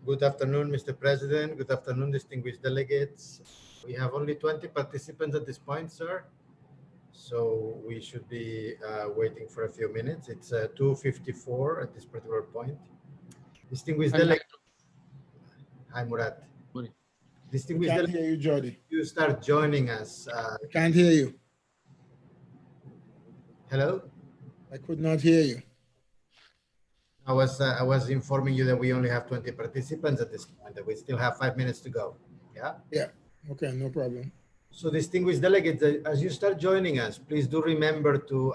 Good afternoon, Mr. President. Good afternoon, distinguished delegates. We have only 20 participants at this point, sir. So we should be waiting for a few minutes. It's 2:54 at this particular point. Distinguished delegates. Hi, Murat. Distinguished Can't delegates, hear you, Jody. you start joining us. I can't hear you. Hello? I could not hear you. I was informing you that we only have 20 participants at this point, that we still have 5 minutes to go. Yeah? Yeah. Okay, no problem. So distinguished delegates, as you start joining us, please do remember to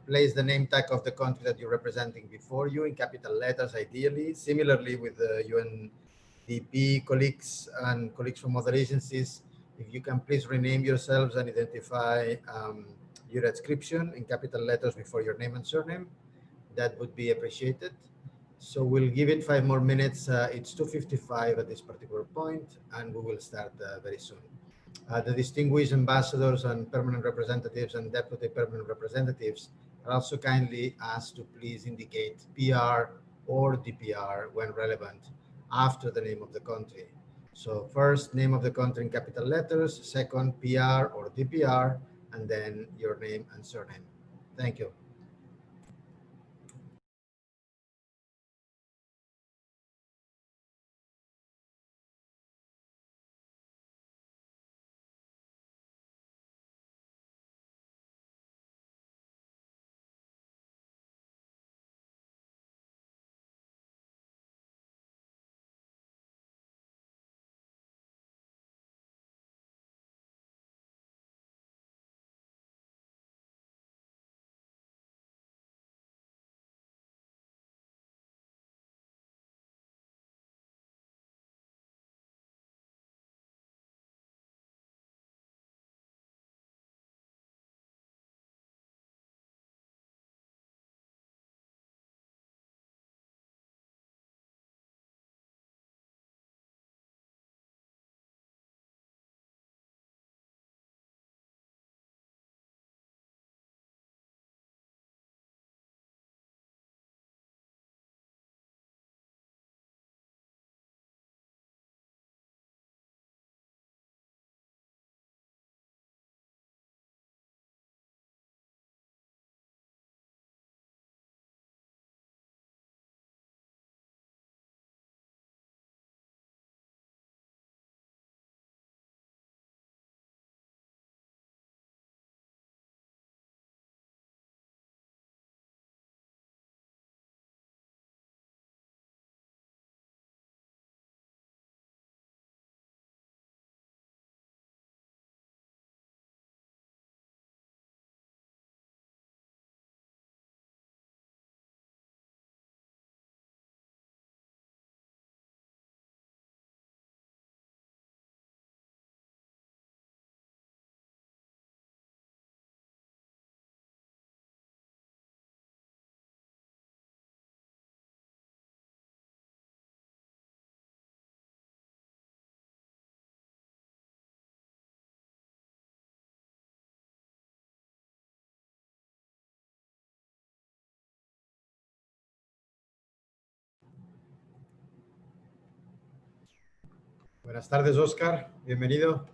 place the name tag of the country that you're representing before you in capital letters, ideally. Similarly with the UNDP colleagues and colleagues from other agencies, if you can please rename yourselves and identify your adscription in capital letters before your name and surname, that would be appreciated. So we'll give it 5 more minutes. It's 2:55 at this particular point, and we will start very soon. The distinguished ambassadors and permanent representatives and deputy permanent representatives are also kindly asked to please indicate PR or DPR when relevant after the name of the country. So first, name of the country in capital letters, second, PR or DPR, and then your name and surname. Thank you. Buenas tardes, Oscar. Bienvenido.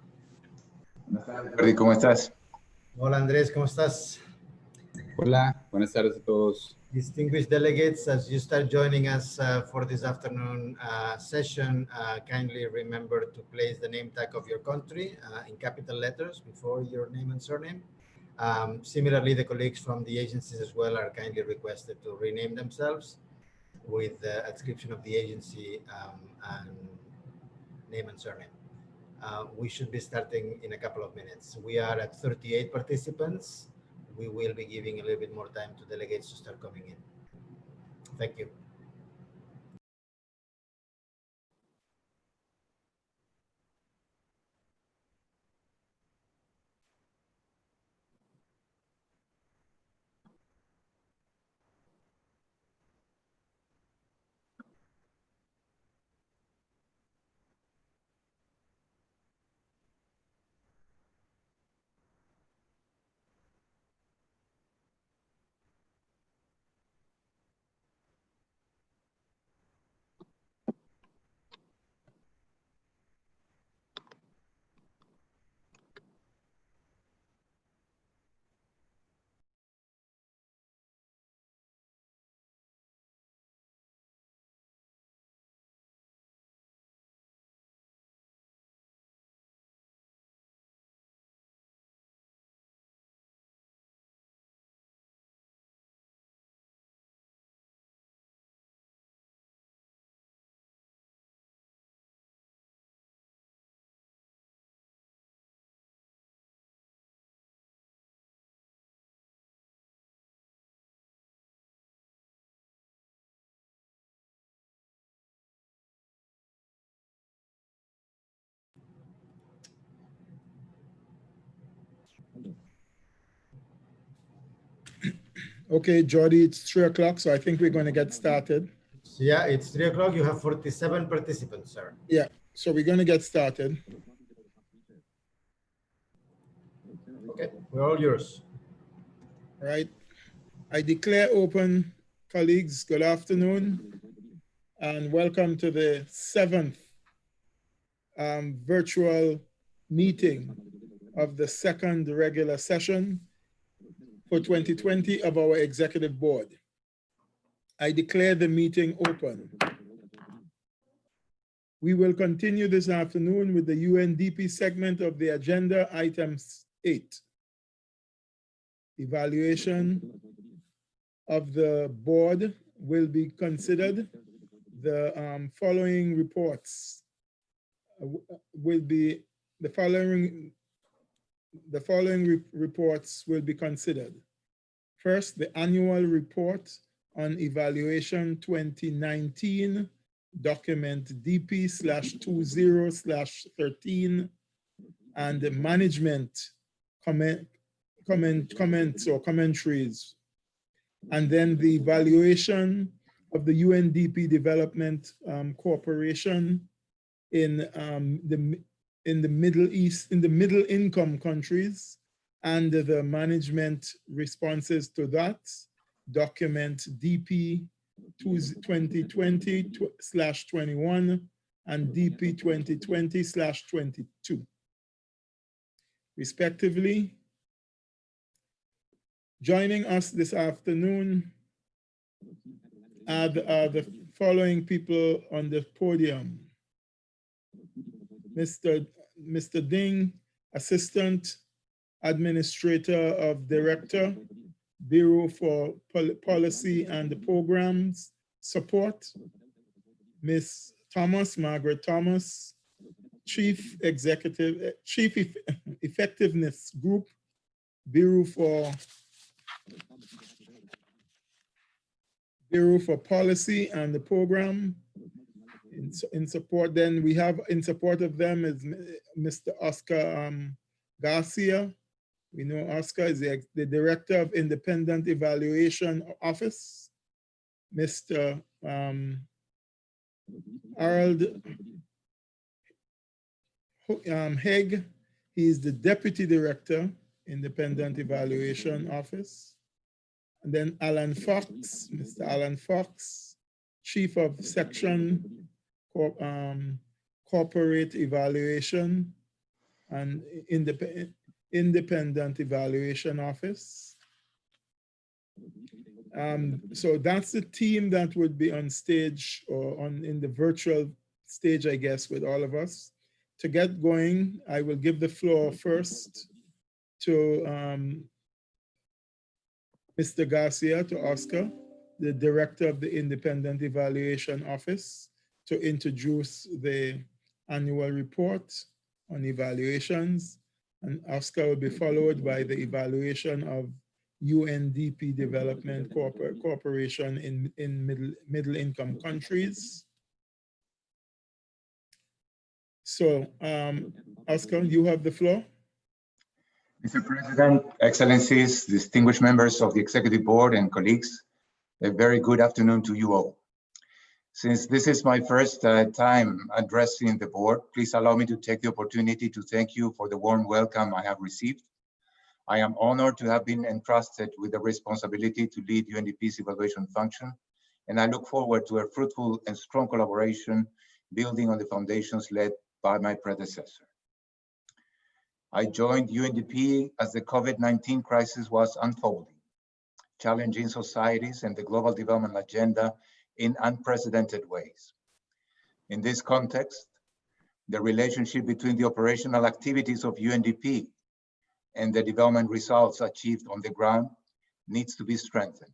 Buenas tardes, Jordi, ¿cómo estás? Hola, Andrés, ¿cómo estás? Hola, buenas tardes a todos. Distinguished delegates, as you start joining us for this afternoon session, kindly remember to place the name tag of your country in capital letters before your name and surname. Similarly, the colleagues from the agencies as well are kindly requested to rename themselves with the adscription of the agency and name and surname. We should be starting in a couple of minutes. We are at 38 participants. We will be giving a little bit more time to delegates to start coming in. Thank you. Okay, Jody, it's 3 o'clock, so I think we're going to get started. Yeah, it's 3 o'clock. You have 47 participants, sir. Yeah, so we're going to get started. Okay, we're all yours. Right. I declare open, colleagues, good afternoon, and welcome to the 7th virtual meeting of the 2nd regular session for 2020 of our executive board. I declare the meeting open. We will continue this afternoon with the UNDP segment of the agenda, item 8. Evaluation of the board will be considered. The following reports will be, the following reports will be considered. First, the annual report on evaluation 2019, document DP/20/13, and the management comments or commentaries. And then the evaluation of the UNDP Development Corporation in the Middle East, in the middle income countries, and the management responses to that, document DP 2020/21 and DP 2020/22, respectively. Joining us this afternoon are the following people on the podium. Mr. Ding, Assistant Administrator of Director, Bureau for Policy and Programs Support. Ms. Thomas, Margaret Thomas, Chief Effectiveness Group, Bureau for Policy and the Program. In support, then we have in support of them is Mr. Oscar Garcia. We know Oscar is the Director of Independent Evaluation Office. Mr. Harold Haig, he is the Deputy Director, Independent Evaluation Office. And then Alan Fox, Mr. Alan Fox, Chief of Section Corporate Evaluation and Independent Evaluation Office. So that's the team that would be on stage or in the virtual stage, I guess, with all of us. To get going, I will give the floor first to Mr. Garcia, to Oscar, the Director of the Independent Evaluation Office, to introduce the annual report on evaluations. And Oscar will be followed by the evaluation of UNDP Development Corporation in middle income countries. So, Oscar, you have the floor. Mr. President, Excellencies, distinguished members of the Executive Board and colleagues, a very good afternoon to you all. Since this is my first time addressing the board, please allow me to take the opportunity to thank you for the warm welcome I have received. I am honored to have been entrusted with the responsibility to lead UNDP's evaluation function, and I look forward to a fruitful and strong collaboration building on the foundations led by my predecessor. I joined UNDP as the COVID-19 crisis was unfolding, challenging societies and the global development agenda in unprecedented ways. In this context, the relationship between the operational activities of UNDP and the development results achieved on the ground needs to be strengthened.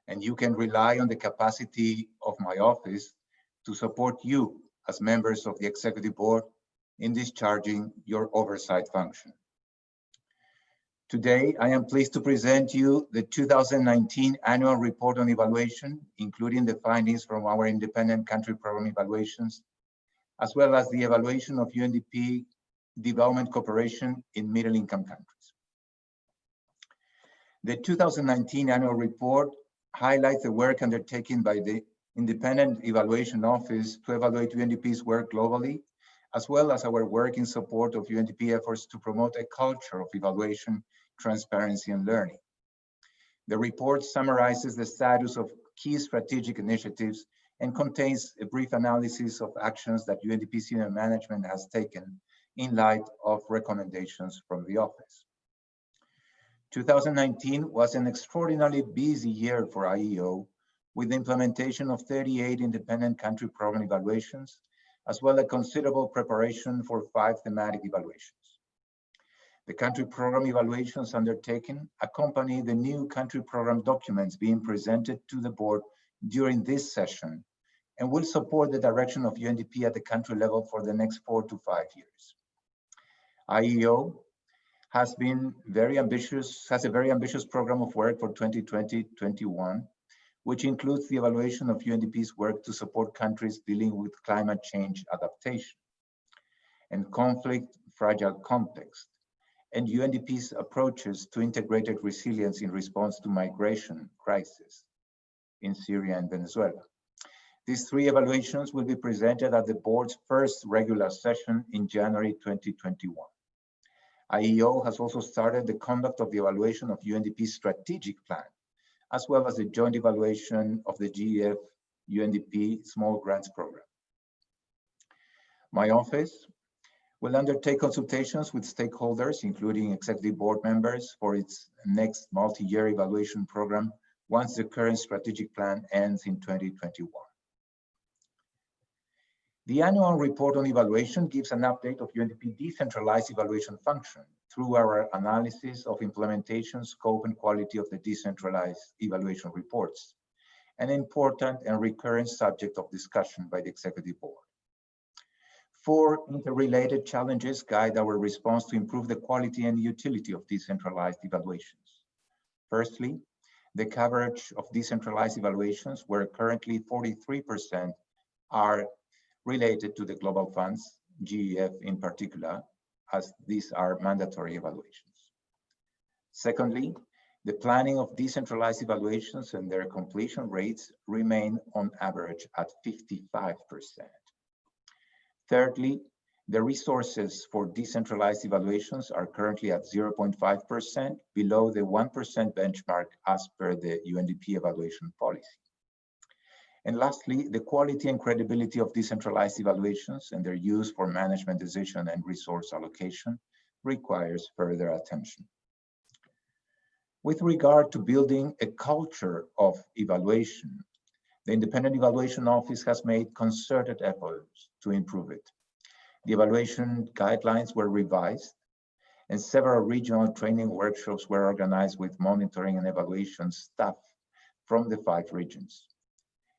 And you can rely on the capacity of my office to support you as members of the Executive Board in discharging your oversight function. Today, I am pleased to present you the 2019 Annual Report on Evaluation, including the findings from our independent country program evaluations, as well as the evaluation of UNDP Development Cooperation in middle-income countries. The 2019 annual report highlights the work undertaken by the Independent Evaluation Office to evaluate UNDP's work globally, as well as our work in support of UNDP efforts to promote a culture of evaluation, transparency, and learning. The report summarizes the status of key strategic initiatives and contains a brief analysis of actions that UNDP senior management has taken in light of recommendations from the office. 2019 was an extraordinarily busy year for IEO, with the implementation of 38 independent country program evaluations, as well as considerable preparation for 5 thematic evaluations. The country program evaluations undertaken accompany the new country program documents being presented to the board during this session and will support the direction of UNDP at the country level for the next 4 to 5 years. IEO has a very ambitious program of work for 2020-21, which includes the evaluation of UNDP's work to support countries dealing with climate change adaptation and conflict fragile context, and UNDP's approaches to integrated resilience in response to migration crisis in Syria and Venezuela. These 3 evaluations will be presented at the board's first regular session in January 2021. IEO has also started the conduct of the evaluation of UNDP's strategic plan, as well as the joint evaluation of the GEF UNDP Small Grants Program. My office will undertake consultations with stakeholders, including executive board members, for its next multi-year evaluation program once the current strategic plan ends in 2021. The annual report on evaluation gives an update of UNDP decentralized evaluation function through our analysis of implementation, scope, and quality of the decentralized evaluation reports, an important and recurrent subject of discussion by the executive board. 4 interrelated challenges guide our response to improve the quality and utility of decentralized evaluations. Firstly, the coverage of decentralized evaluations, where currently 43% are related to the global funds, GEF in particular, as these are mandatory evaluations. Secondly, the planning of decentralized evaluations and their completion rates remain on average at 55%. Thirdly, the resources for decentralized evaluations are currently at 0.5%, below the 1% benchmark as per the UNDP evaluation policy. And lastly, the quality and credibility of decentralized evaluations and their use for management decision and resource allocation requires further attention. With regard to building a culture of evaluation, the Independent Evaluation Office has made concerted efforts to improve it. The evaluation guidelines were revised, and several regional training workshops were organized with monitoring and evaluation staff from the 5 regions.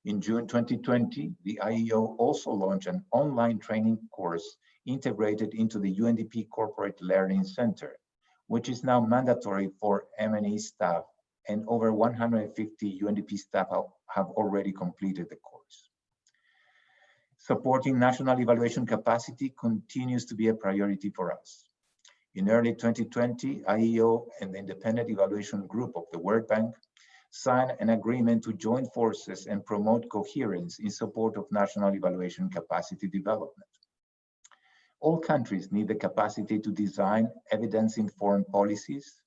In June 2020, the IEO also launched an online training course integrated into the UNDP Corporate Learning Center, which is now mandatory for M&E staff, and over 150 UNDP staff have already completed the course. Supporting national evaluation capacity continues to be a priority for us. In early 2020, IEO and the Independent Evaluation Group of the World Bank signed an agreement to join forces and promote coherence in support of national evaluation capacity development. All countries need the capacity to design evidence-informed policies,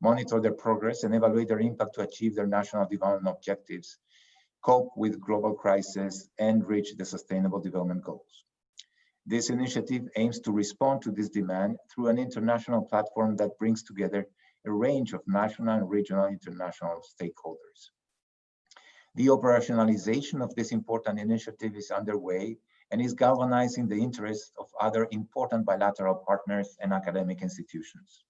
monitor their progress, and evaluate their impact to achieve their national development objectives, cope with global crises, and reach the Sustainable Development Goals. This initiative aims to respond to this demand through an international platform that brings together a range of national and regional international stakeholders. The operationalization of this important initiative is underway and is galvanizing the interests of other important bilateral partners and academic institutions.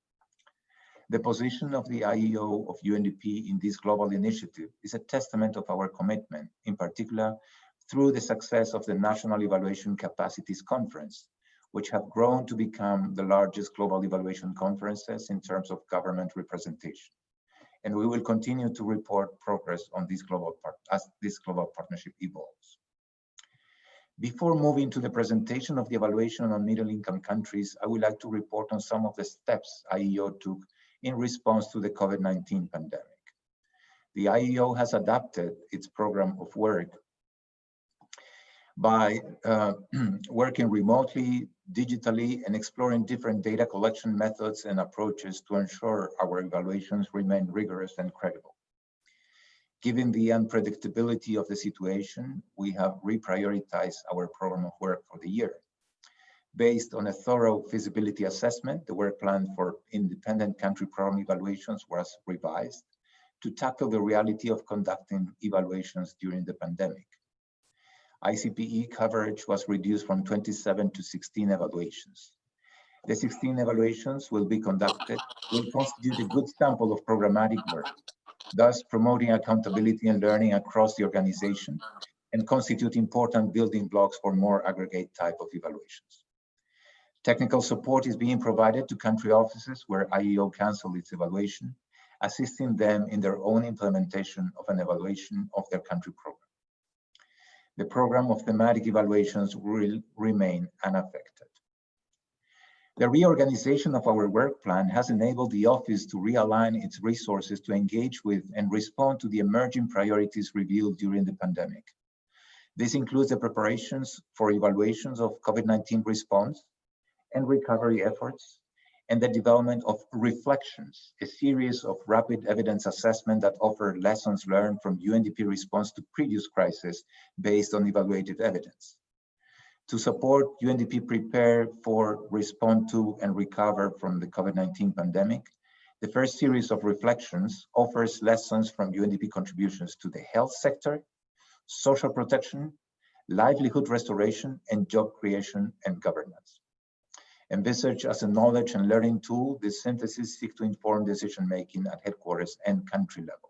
The position of the IEO of UNDP in this global initiative is a testament of our commitment, in particular through the success of the National Evaluation Capacities Conference, which have grown to become the largest global evaluation conferences in terms of government representation. And we will continue to report progress on this as this global partnership evolves. Before moving to the presentation of the evaluation on middle-income countries, I would like to report on some of the steps IEO took in response to the COVID-19 pandemic. The IEO has adapted its program of work by working remotely, digitally, and exploring different data collection methods and approaches to ensure our evaluations remain rigorous and credible. Given the unpredictability of the situation, we have reprioritized our program of work for the year. Based on a thorough feasibility assessment, the work plan for independent country program evaluations was revised to tackle the reality of conducting evaluations during the pandemic. ICPE coverage was reduced from 27 to 16 evaluations. The 16 evaluations will constitute a good sample of programmatic work, thus promoting accountability and learning across the organization and constitute important building blocks for more aggregate type of evaluations. Technical support is being provided to country offices where IEO canceled its evaluation, assisting them in their own implementation of an evaluation of their country program. The program of thematic evaluations will remain unaffected. The reorganization of our work plan has enabled the office to realign its resources to engage with and respond to the emerging priorities revealed during the pandemic. This includes the preparations for evaluations of COVID-19 response and recovery efforts, and the development of reflections, a series of rapid evidence assessment that offer lessons learned from UNDP response to previous crises based on evaluated evidence. To support UNDP prepare for, respond to, and recover from the COVID-19 pandemic, the first series of reflections offers lessons from UNDP contributions to the health sector, social protection, livelihood restoration, and job creation and governance. Envisaged as a knowledge and learning tool, this synthesis seeks to inform decision-making at headquarters and country level.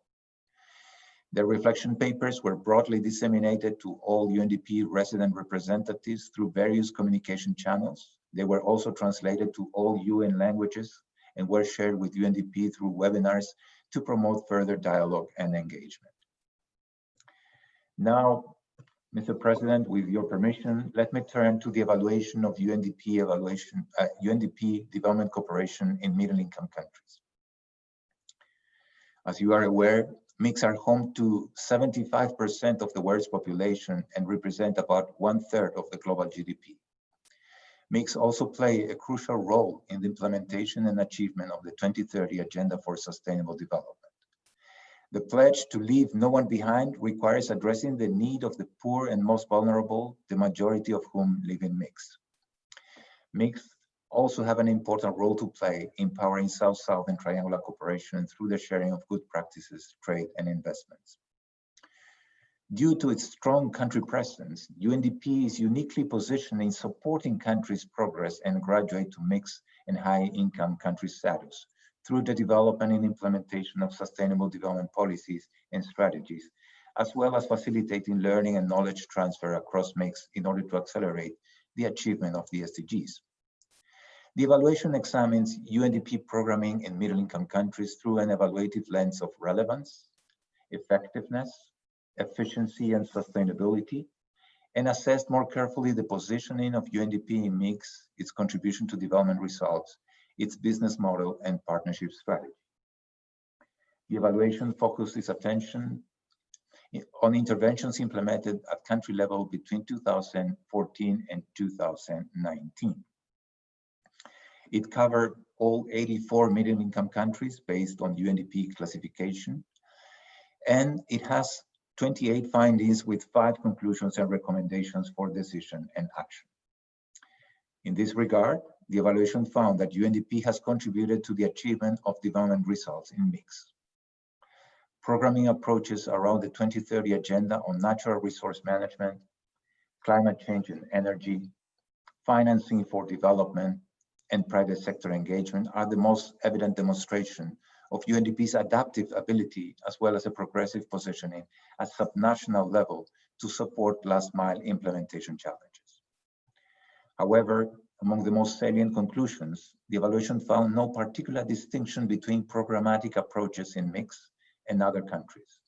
The reflection papers were broadly disseminated to all UNDP resident representatives through various communication channels. They were also translated to all UN languages and were shared with UNDP through webinars to promote further dialogue and engagement. Now, Mr. President, with your permission, let me turn to the evaluation of UNDP development cooperation in middle-income countries. As you are aware, MICs are home to 75% of the world's population and represent about 1/3 of the global GDP. MICs also play a crucial role in the implementation and achievement of the 2030 Agenda for Sustainable Development. The pledge to leave no one behind requires addressing the need of the poor and most vulnerable, the majority of whom live in MICs. MICs also have an important role to play in empowering South-South and triangular cooperation through the sharing of good practices, trade, and investments. Due to its strong country presence, UNDP is uniquely positioned in supporting countries' progress and graduate to mixed and high-income country status through the development and implementation of sustainable development policies and strategies, as well as facilitating learning and knowledge transfer across MICs in order to accelerate the achievement of the SDGs. The evaluation examines UNDP programming in middle-income countries through an evaluative lens of relevance, effectiveness, efficiency, and sustainability, and assessed more carefully the positioning of UNDP in MICs, its contribution to development results, its business model, and partnership strategy. The evaluation focused its attention on interventions implemented at country level between 2014 and 2019. It covered all 84 middle-income countries based on UNDP classification, and it has 28 findings with 5 conclusions and recommendations for decision and action. In this regard, the evaluation found that UNDP has contributed to the achievement of development results in MICs. Programming approaches around the 2030 Agenda on natural resource management, climate change and energy, financing for development, and private sector engagement are the most evident demonstration of UNDP's adaptive ability, as well as a progressive positioning at subnational level to support last-mile implementation challenges. However, among the most salient conclusions, the evaluation found no particular distinction between programmatic approaches in MICs and other countries,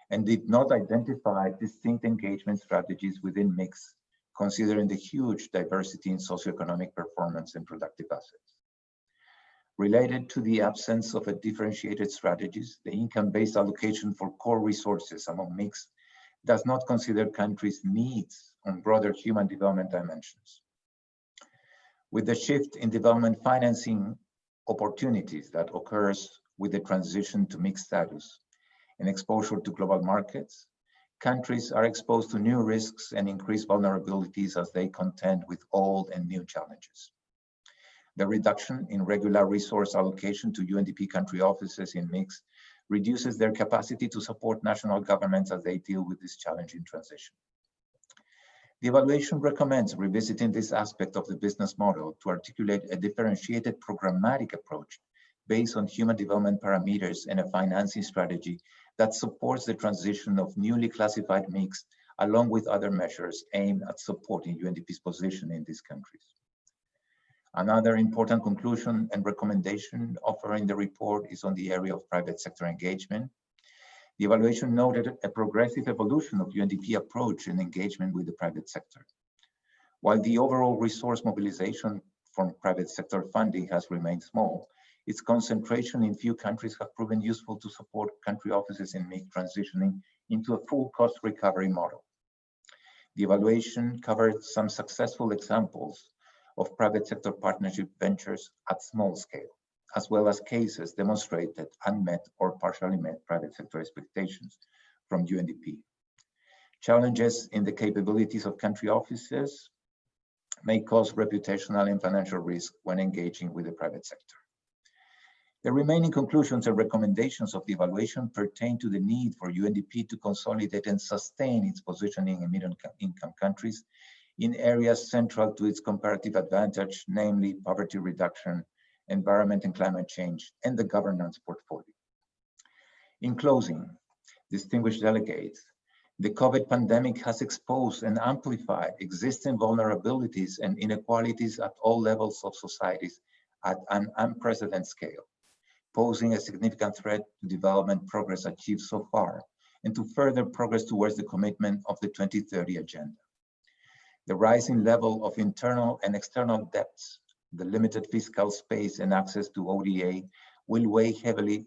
and did not identify distinct engagement strategies within MICs, considering the huge diversity in socioeconomic performance and productive assets. Related to the absence of a differentiated strategies, the income-based allocation for core resources among mix does not consider countries' needs on broader human development dimensions. With the shift in development financing opportunities that occurs with the transition to mixed status and exposure to global markets, countries are exposed to new risks and increased vulnerabilities as they contend with old and new challenges. The reduction in regular resource allocation to UNDP country offices in mix reduces their capacity to support national governments as they deal with this challenging transition. The evaluation recommends revisiting this aspect of the business model to articulate a differentiated programmatic approach based on human development parameters and a financing strategy that supports the transition of newly classified mix along with other measures aimed at supporting UNDP's position in these countries. Another important conclusion and recommendation offered in the report is on the area of private sector engagement. The evaluation noted a progressive evolution of UNDP approach and engagement with the private sector. While the overall resource mobilization from private sector funding has remained small, its concentration in few countries have proven useful to support country offices in MIC transitioning into a full cost recovery model. The evaluation covered some successful examples of private sector partnership ventures at small scale, as well as cases demonstrated unmet or partially met private sector expectations from UNDP. Challenges in the capabilities of country offices may cause reputational and financial risk when engaging with the private sector. The remaining conclusions and recommendations of the evaluation pertain to the need for UNDP to consolidate and sustain its positioning in middle-income countries in areas central to its comparative advantage, namely poverty reduction, environment and climate change, and the governance portfolio. In closing, distinguished delegates, the COVID pandemic has exposed and amplified existing vulnerabilities and inequalities at all levels of societies at an unprecedented scale, posing a significant threat to development progress achieved so far and to further progress towards the commitment of the 2030 Agenda. The rising level of internal and external debts, the limited fiscal space and access to ODA will weigh heavily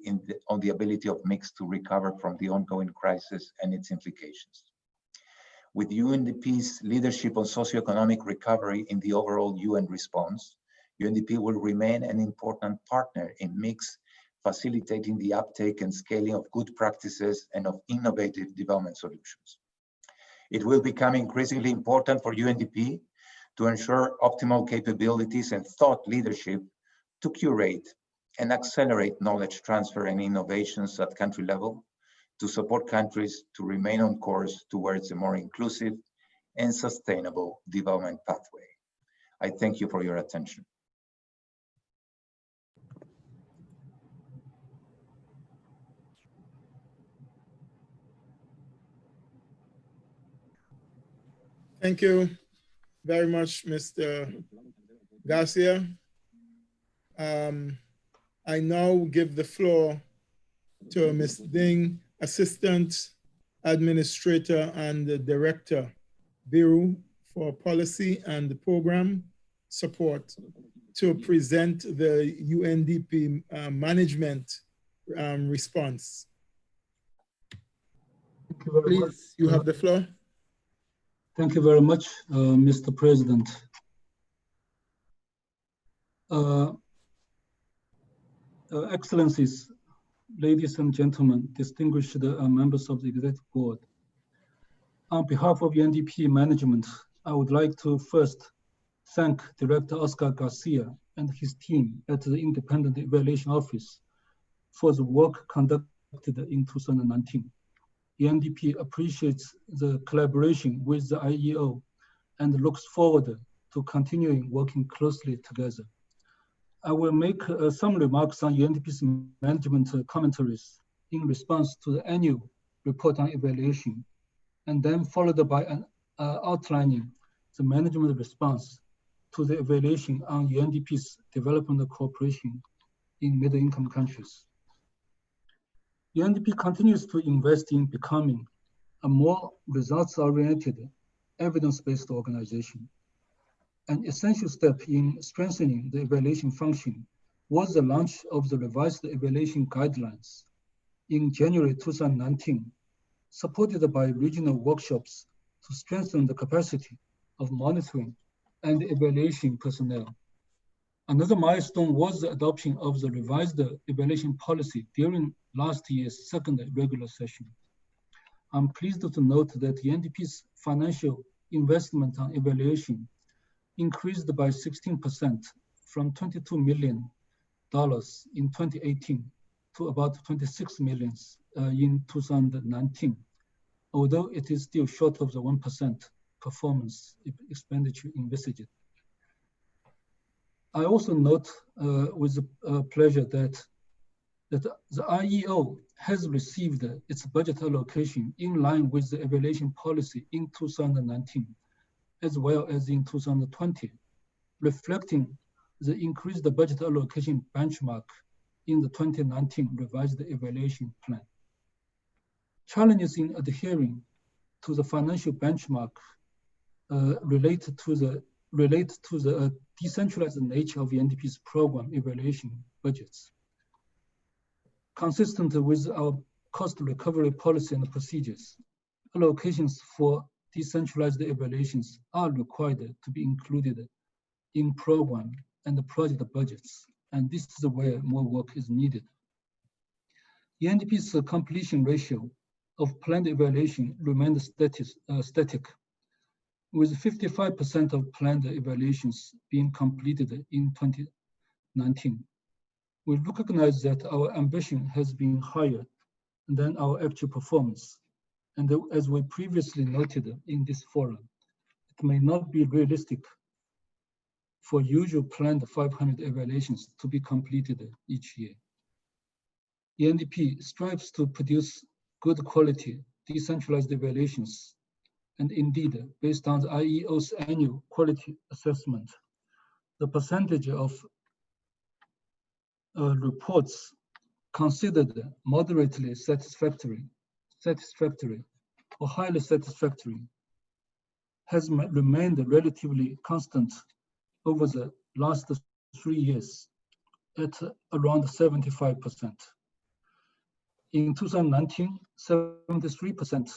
on the ability of MICS to recover from the ongoing crisis and its implications. With UNDP's leadership on socioeconomic recovery in the overall UN response, UNDP will remain an important partner in MICS, facilitating the uptake and scaling of good practices and of innovative development solutions. It will become increasingly important for UNDP to ensure optimal capabilities and thought leadership to curate and accelerate knowledge transfer and innovations at country level to support countries to remain on course towards a more inclusive and sustainable development pathway. I thank you for your attention. Thank you very much, Mr. Garcia. I now give the floor to Ms. Ding, Assistant Administrator and the Director, Bureau for Policy and Program Support, to present the UNDP management response. Thank you very much. Please, you have the floor. Thank you very much, Mr. President. Excellencies, ladies and gentlemen, distinguished members of the Executive Board. On behalf of UNDP management, I would like to first thank Director Oscar Garcia and his team at the Independent Evaluation Office for the work conducted in 2019. UNDP appreciates the collaboration with the IEO and looks forward to continuing working closely together. I will make some remarks on UNDP's management commentaries in response to the annual report on evaluation, and then followed by an outlining the management response to the evaluation on UNDP's development cooperation in middle-income countries. UNDP continues to invest in becoming a more results-oriented, evidence-based organization. An essential step in strengthening the evaluation function was the launch of the revised evaluation guidelines in January 2019, supported by regional workshops to strengthen the capacity of monitoring and evaluation personnel. Another milestone was the adoption of the revised evaluation policy during last year's second regular session. I'm pleased to note that the UNDP's financial investment on evaluation increased by 16% from $22 million in 2018 to about $26 million in 2019, although it is still short of the 1% performance expenditure envisaged. I also note with pleasure that the IEO has received its budget allocation in line with the evaluation policy in 2019, as well as in 2020, reflecting the increased budget allocation benchmark in the 2019 revised evaluation plan. Challenges in adhering to the financial benchmark relate to the decentralized nature of UNDP's program evaluation budgets. Consistent with our cost recovery policy and procedures, allocations for decentralized evaluations are required to be included in program and project budgets, and this is where more work is needed. UNDP's completion ratio of planned evaluation remained static, with 55% of planned evaluations being completed in 2019. We recognize that our ambition has been higher than our actual performance. And as we previously noted in this forum, it may not be realistic for usual planned 500 evaluations to be completed each year. UNDP strives to produce good quality decentralized evaluations, and indeed, based on the IEO's annual quality assessment, the percentage of reports considered moderately satisfactory or highly satisfactory has remained relatively constant over the last 3 years at around 75%. In 2019, 73%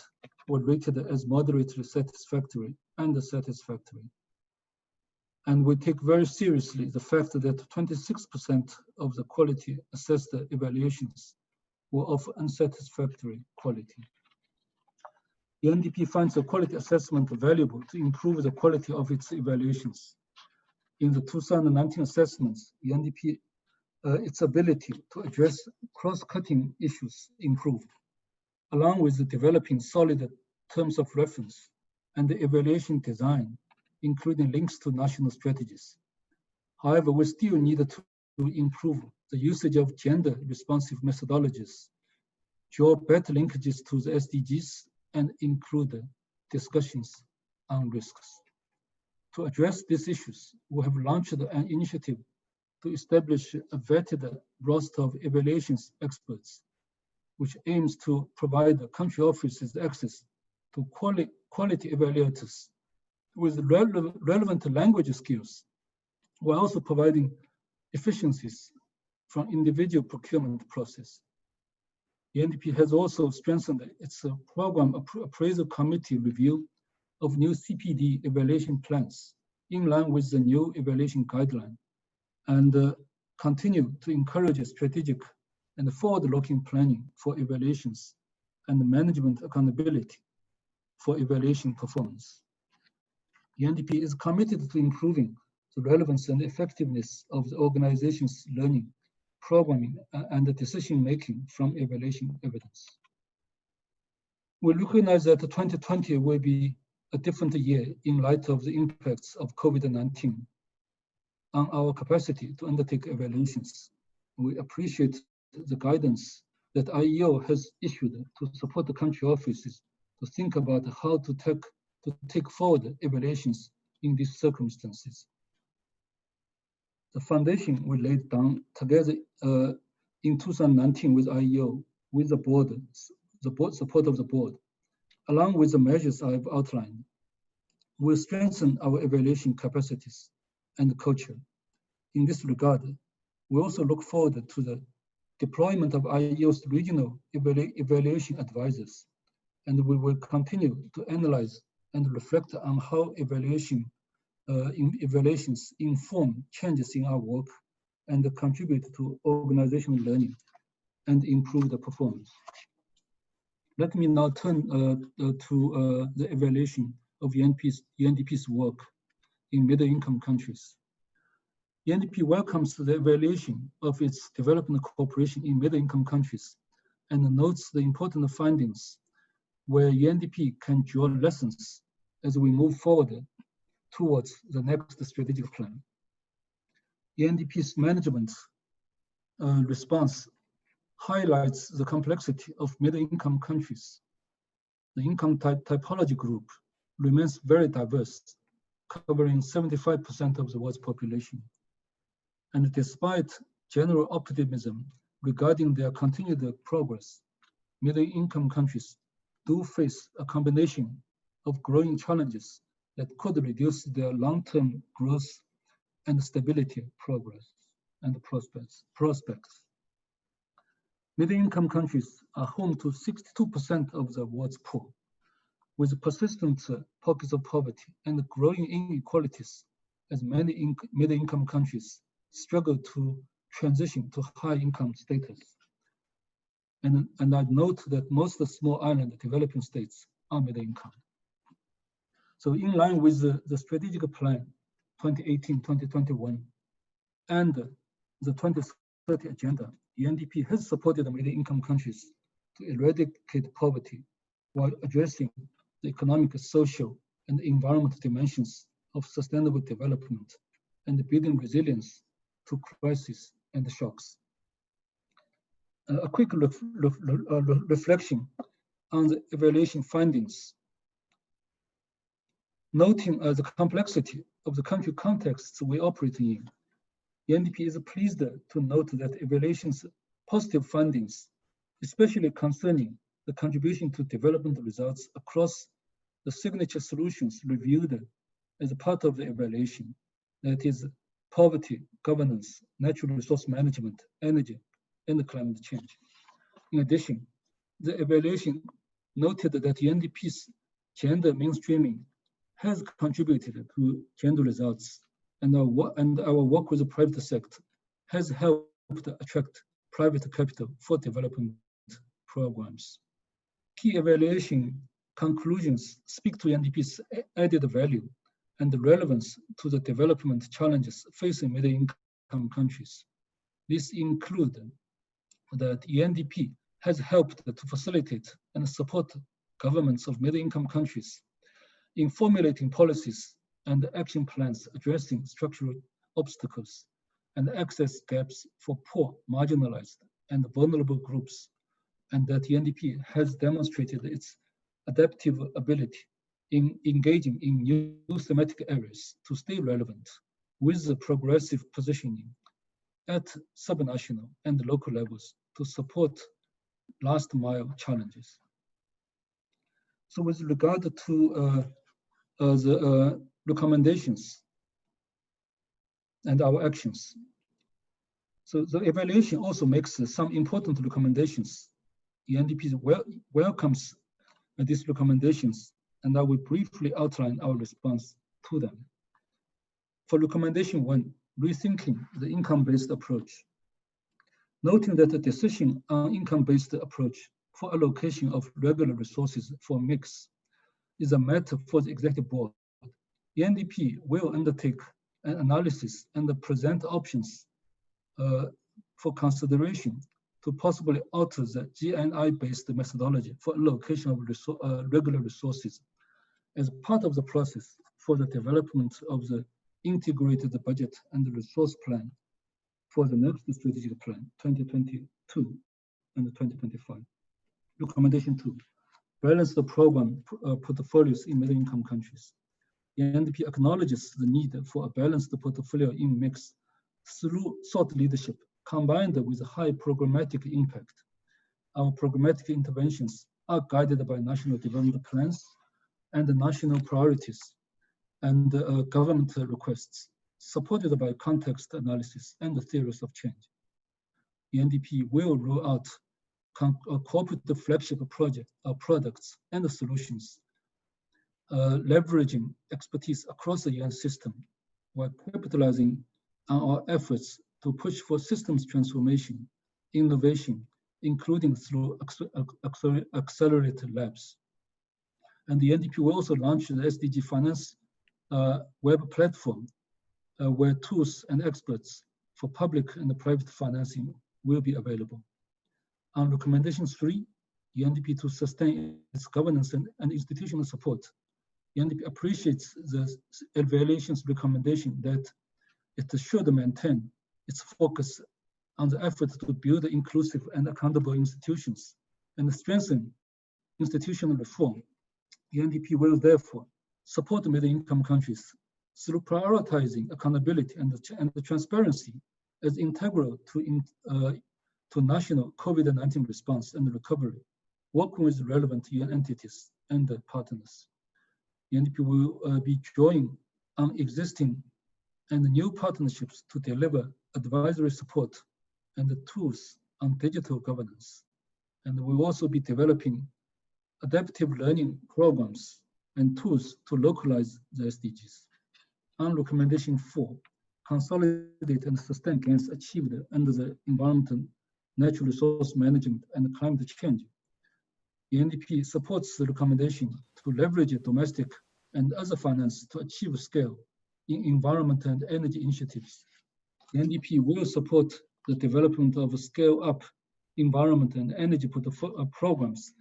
were rated as moderately satisfactory and satisfactory. And we take very seriously the fact that 26% of the quality assessed evaluations were of unsatisfactory quality. UNDP finds the quality assessment valuable to improve the quality of its evaluations. In the 2019 assessments, UNDP, its ability to address cross-cutting issues improved, along with developing solid terms of reference and the evaluation design, including links to national strategies. However, we still need to improve the usage of gender-responsive methodologies, draw better linkages to the SDGs, and include discussions on risks. To address these issues, we have launched an initiative to establish a vetted roster of evaluations experts, which aims to provide the country offices access to quality evaluators with relevant language skills, while also providing efficiencies from individual procurement process. The UNDP has also strengthened its program appraisal committee review of new CPD evaluation plans in line with the new evaluation guideline, and continue to encourage strategic and forward-looking planning for evaluations and management accountability for evaluation performance. The UNDP is committed to improving the relevance and effectiveness of the organization's learning, programming, and decision-making from evaluation evidence. We recognize that 2020 will be a different year in light of the impacts of COVID-19 on our capacity to undertake evaluations. We appreciate the guidance that IEO has issued to support the country offices to think about how to take forward evaluations in these circumstances. The foundation we laid down together in 2019 with IEO, with the board support of the board, along with the measures I've outlined, will strengthen our evaluation capacities and culture. In this regard, We also look forward to the deployment of IEO's regional evaluation advisors, and we will continue to analyze and reflect on how evaluations inform changes in our work and contribute to organizational learning and improve the performance. Let me now turn to the evaluation of UNDP's work in middle-income countries. UNDP welcomes the evaluation of its development cooperation in middle-income countries and notes the important findings where UNDP can draw lessons as we move forward towards the next strategic plan. UNDP's management response highlights the complexity of middle-income countries. The income typology group remains very diverse, covering 75% of the world's population. And despite general optimism regarding their continued progress, middle-income countries do face a combination of growing challenges that could reduce their long-term growth and stability progress and prospects. Middle-income countries are home to 62% of the world's poor, with persistent pockets of poverty and growing inequalities as many middle-income countries struggle to transition to high-income status. And I'd note that most of the small island developing states are middle-income. So in line with the strategic plan 2018-2021 and the 2030 agenda, UNDP has supported the middle-income countries to eradicate poverty while addressing the economic, social, and environmental dimensions of sustainable development and building resilience to crises and shocks. A quick reflection on the evaluation findings. Noting the complexity of the country contexts we operate in, UNDP is pleased to note that evaluation's positive findings, especially concerning the contribution to development results across the signature solutions reviewed as a part of the evaluation, that is, poverty, governance, natural resource management, energy, and climate change. In addition, the evaluation noted that UNDP's gender mainstreaming has contributed to gender results, and our work with the private sector has helped attract private capital for development programs. Key evaluation conclusions speak to UNDP's added value and the relevance to the development challenges facing middle-income countries. These include that UNDP has helped to facilitate and support governments of middle-income countries in formulating policies and action plans addressing structural obstacles and access gaps for poor, marginalized, and vulnerable groups, and that UNDP has demonstrated its adaptive ability in engaging in new thematic areas to stay relevant with the progressive positioning at subnational and local levels to support last mile challenges. So with regard to the recommendations and our actions. So the evaluation also makes some important recommendations. UNDP welcomes these recommendations, and I will briefly outline our response to them. For recommendation 1, rethinking the income-based approach. Noting that the decision on income-based approach for allocation of regular resources for mix is a matter for the executive board, UNDP will undertake an analysis and present options for consideration to possibly alter the GNI-based methodology for allocation of regular resources as part of the process for the development of the integrated budget and resource plan for the next strategic plan, 2022 and 2025. Recommendation 2, balance the program portfolios in middle-income countries. UNDP acknowledges the need for a balanced portfolio in mix through thought leadership combined with high programmatic impact. Our programmatic interventions are guided by national development plans and national priorities and government requests supported by context analysis and the theories of change. UNDP will roll out cooperative flagship products and solutions, leveraging expertise across the UN system while capitalizing on our efforts to push for systems transformation, innovation, including through accelerated labs. And the UNDP will also launch the SDG Finance web platform where tools and experts for public and private financing will be available. On recommendation 3, UNDP to sustain its governance and institutional support. UNDP appreciates the evaluation's recommendation that it should maintain its focus on the effort to build inclusive and accountable institutions and strengthen institutional reform. UNDP will therefore support middle-income countries through prioritizing accountability and transparency as integral to national COVID-19 response and recovery, working with relevant UN entities and partners. UNDP will be drawing on existing and new partnerships to deliver advisory support and the tools on digital governance. And we will also be developing adaptive learning programs and tools to localize the SDGs. On recommendation 4, consolidate and sustain gains achieved under the environmental, natural resource management, and climate change. UNDP supports the recommendation to leverage domestic and other finance to achieve scale in environment and energy initiatives. UNDP will support the development of scale-up environment and energy programs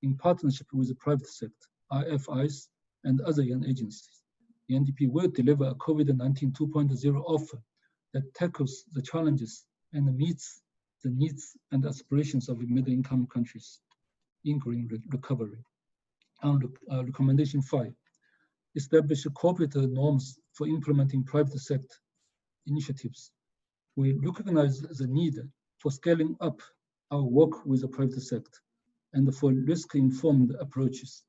in partnership with the private sector, IFIs, and other UN agencies. UNDP will deliver a COVID-19 2.0 offer that tackles the challenges and meets the needs and aspirations of middle-income countries in green recovery. On recommendation 5, establish corporate norms for implementing private sector initiatives. We recognize the need for scaling up our work with the private sector and for risk-informed approaches.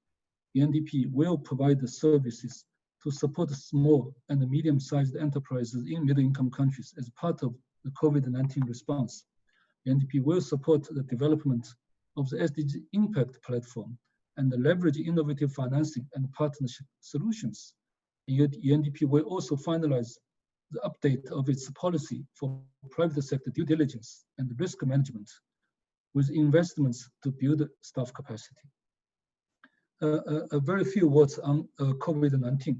UNDP will provide the services to support small and medium-sized enterprises in middle-income countries as part of the COVID-19 response. UNDP will support the development of the SDG Impact Platform and leverage innovative financing and partnership solutions. UNDP will also finalize the update of its policy for private sector due diligence and risk management with investments to build staff capacity. A very few words on COVID-19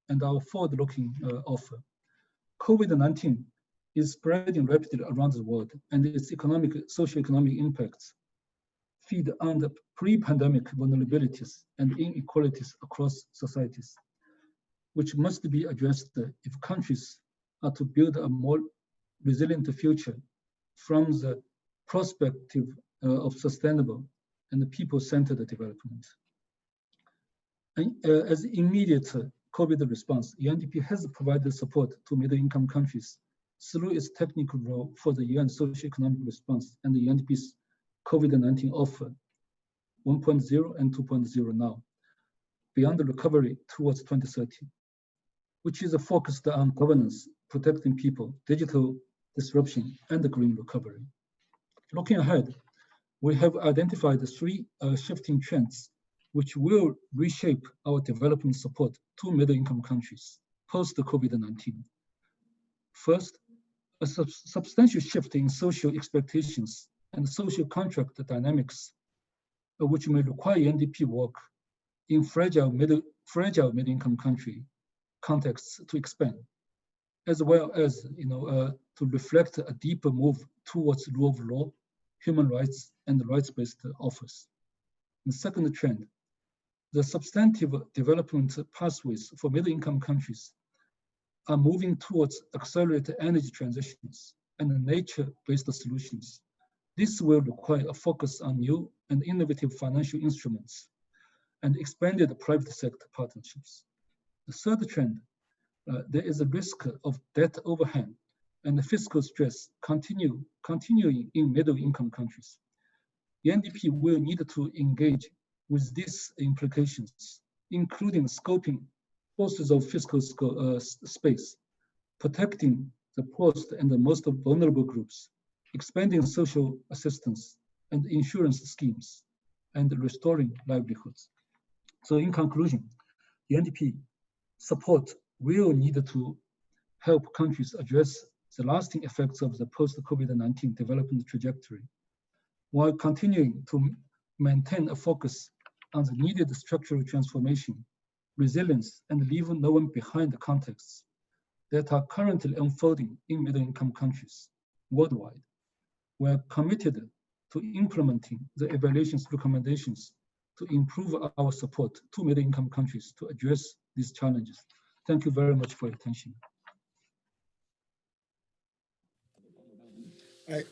and our forward-looking offer. COVID-19 is spreading rapidly around the world, and its socioeconomic impacts feed on the pre-pandemic vulnerabilities and inequalities across societies, which must be addressed if countries are to build a more resilient future from the perspective of sustainable and people-centered development. And, as immediate COVID response, UNDP has provided support to middle-income countries through its technical role for the UN socioeconomic response and the UNDP's COVID-19 offer 1.0 and 2.0 now, beyond the recovery towards 2030, which is focused on governance, protecting people, digital disruption, and the green recovery. Looking ahead, we have identified the 3 shifting trends which will reshape our development support to middle-income countries post-COVID-19. First, a substantial shift in social expectations and social contract dynamics, which may require UNDP work in fragile middle-income country contexts to expand, as well as to reflect a deeper move towards rule of law, human rights, and rights-based offers. The second trend, the substantive development pathways for middle-income countries are moving towards accelerated energy transitions and nature-based solutions. This will require a focus on new and innovative financial instruments and expanded private sector partnerships. The third trend, there is a risk of debt overhang and fiscal stress continuing in middle-income countries. UNDP will need to engage with these implications, including scoping sources of fiscal space, protecting the poorest and the most vulnerable groups, expanding social assistance and insurance schemes, and restoring livelihoods. So in conclusion, UNDP support will need to help countries address the lasting effects of the post-COVID-19 development trajectory, while continuing to maintain a focus on the needed structural transformation, resilience, and leave no one behind the contexts that are currently unfolding in middle-income countries worldwide. We are committed to implementing the evaluation's recommendations to improve our support to middle-income countries to address these challenges. Thank you very much for your attention. I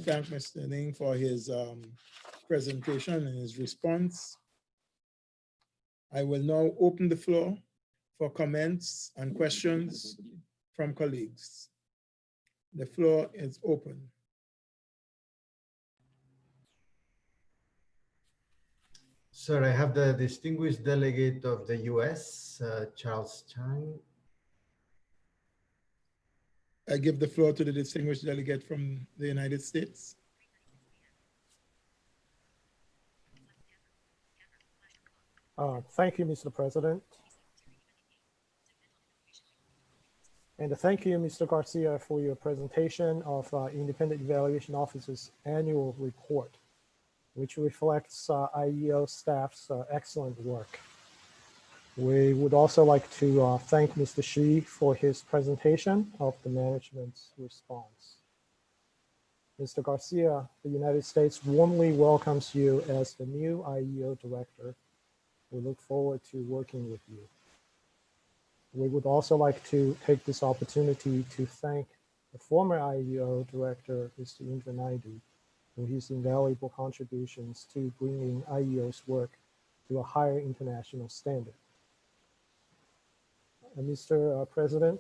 thank Mr. Ning for his presentation and his response. I will now open the floor for comments and questions from colleagues. The floor is open. Sir, I have the distinguished delegate of the US, Charles Chang. I give the floor to the distinguished delegate from the United States. Thank you, Mr. President. And thank you, Mr. Garcia, for your presentation of Independent Evaluation Office's annual report, which reflects IEO staff's excellent work. We would also like to thank Mr. Shi for his presentation of the management's response. Mr. Garcia, the United States warmly welcomes you as the new IEO director. We look forward to working with you. We would also like to take this opportunity to thank the former IEO director, Mr. Indra Naidu, for his invaluable contributions to bringing IEO's work to a higher international standard. Mr. President,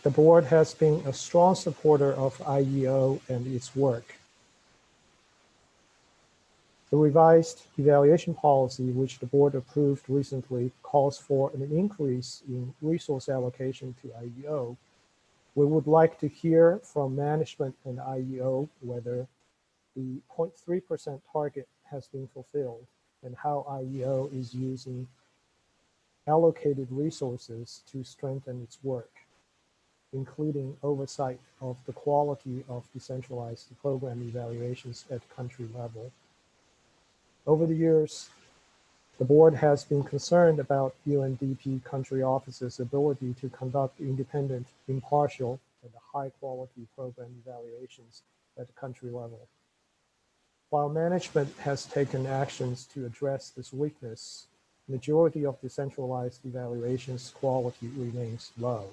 the board has been a strong supporter of IEO and its work. The revised evaluation policy, which the board approved recently, calls for an increase in resource allocation to IEO. We would like to hear from management and IEO whether the 0.3% target has been fulfilled and how IEO is using allocated resources to strengthen its work, including oversight of the quality of decentralized program evaluations at country level. Over the years, the board has been concerned about UNDP country offices' ability to conduct independent, impartial, and high-quality program evaluations at the country level. While management has taken actions to address this weakness, majority of decentralized evaluations quality remains low.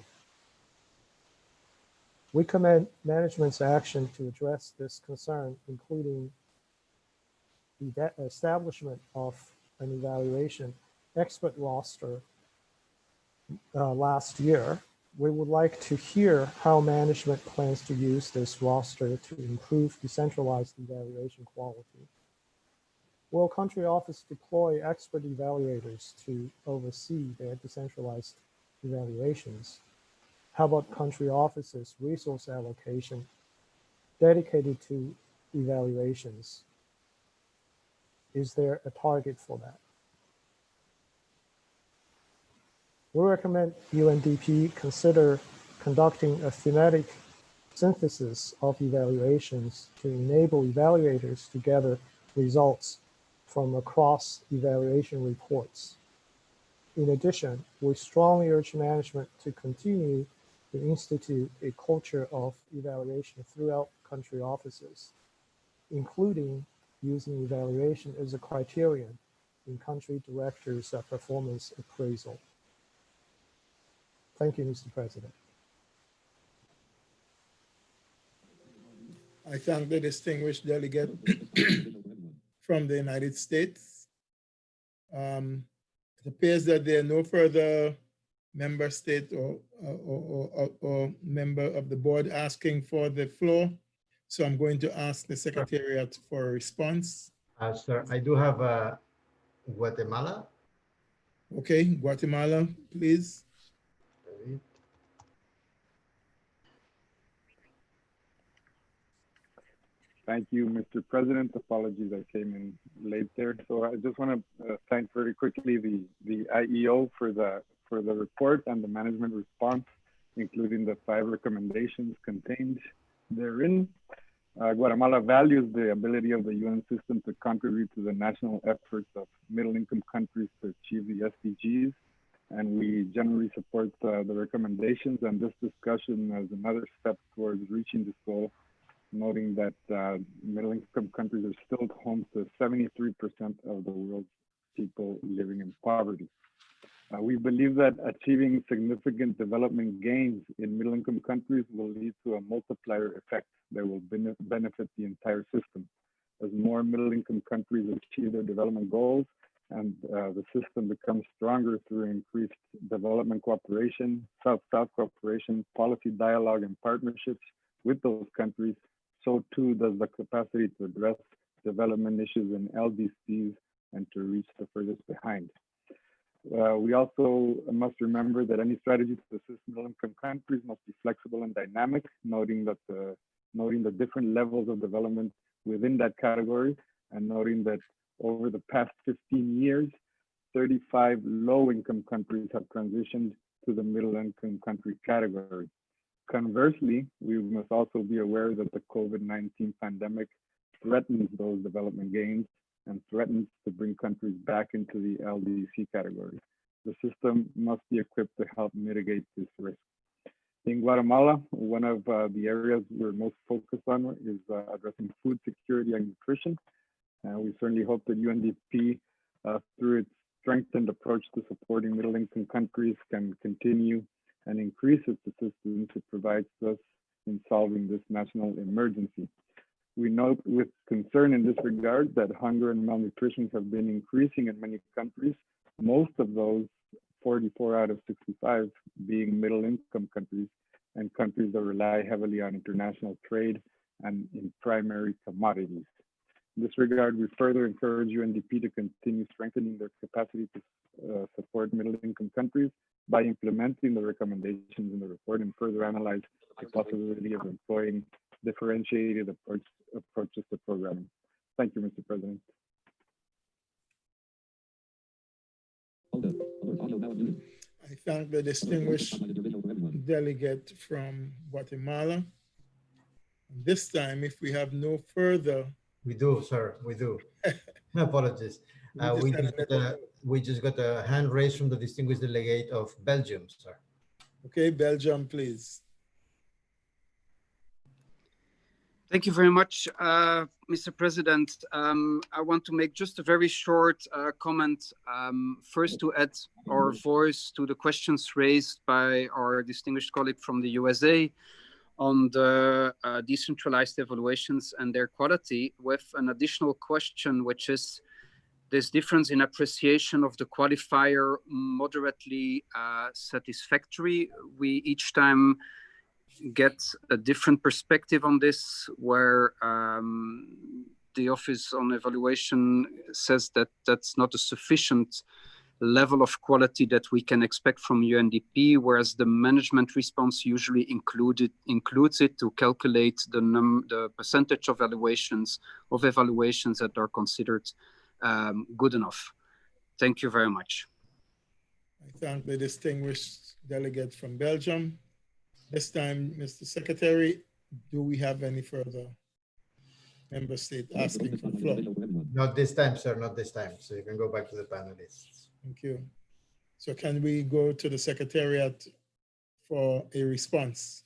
We commend management's action to address this concern, including the establishment of an evaluation expert roster last year. We would like to hear how management plans to use this roster to improve decentralized evaluation quality. Will country office deploy expert evaluators to oversee their decentralized evaluations? How about country offices' resource allocation dedicated to evaluations? Is there a target for that? We recommend UNDP consider conducting a thematic synthesis of evaluations to enable evaluators to gather results from across evaluation reports. In addition, we strongly urge management to continue to institute a culture of evaluation throughout country offices, including using evaluation as a criterion in country directors' performance appraisal. Thank you, Mr. President. I thank the distinguished delegate from the United States. It appears that there are no further member state or member of the board asking for the floor. So I'm going to ask the Secretariat for a response. Sir, I do have Guatemala. Okay, Guatemala, please. Thank you, Mr. President. Apologies, I came in late there. So I just want to thank very quickly the IEO for the report and the management response, including the 5 recommendations contained therein. Guatemala values the ability of the UN system to contribute to the national efforts of middle-income countries to achieve the SDGs, and we generally support the recommendations and this discussion as another step towards reaching this goal, noting that middle-income countries are still home to 73% of the world's people living in poverty. We believe that achieving significant development gains in middle-income countries will lead to a multiplier effect that will benefit the entire system. As more middle-income countries achieve their development goals and the system becomes stronger through increased development cooperation, South-South cooperation, policy dialogue, and partnerships with those countries, so too does the capacity to address development issues in LDCs and to reach the furthest behind. We also must remember that any strategy to assist middle-income countries must be flexible and dynamic, noting the different levels of development within that category, and noting that over the past 15 years, 35 low-income countries have transitioned to the middle-income country category. Conversely, we must also be aware that the COVID-19 pandemic threatens those development gains and threatens to bring countries back into the LDC category. The system must be equipped to help mitigate this risk. In Guatemala, one of the areas we're most focused on is addressing food security and nutrition. We certainly hope that UNDP, through its strengthened approach to supporting middle-income countries, can continue and increase its assistance it provides to us in solving this national emergency. We note with concern in this regard that hunger and malnutrition have been increasing in many countries, most of those 44 out of 65 being middle-income countries and countries that rely heavily on international trade and in primary commodities. In this regard, we further encourage UNDP to continue strengthening their capacity to support middle-income countries by implementing the recommendations in the report and further analyze the possibility of employing differentiated approaches to programming. Thank you, Mr. President. I thank the distinguished delegate from Guatemala. This time, if we have no further... We do, sir, we do. Apologies. We just got a hand raised from the distinguished delegate of Belgium, sir. Okay, Belgium, please. Thank you very much, Mr. President. I want to make just a very short comment. First, to add our voice to the questions raised by our distinguished colleague from the USA on the decentralized evaluations and their quality, with an additional question, which is this difference in appreciation of the qualifier moderately satisfactory. We each time get a different perspective on this, where the Office on Evaluation says that that's not a sufficient level of quality that we can expect from UNDP, whereas the management response usually includes it to calculate the percentage of evaluations that are considered good enough. Thank you very much. I thank the distinguished delegate from Belgium. This time, Mr. Secretary, do we have any further member state asking for the floor? Not this time, sir, not this time. So you can go back to the panelists. Thank you. So can we go to the Secretariat for a response?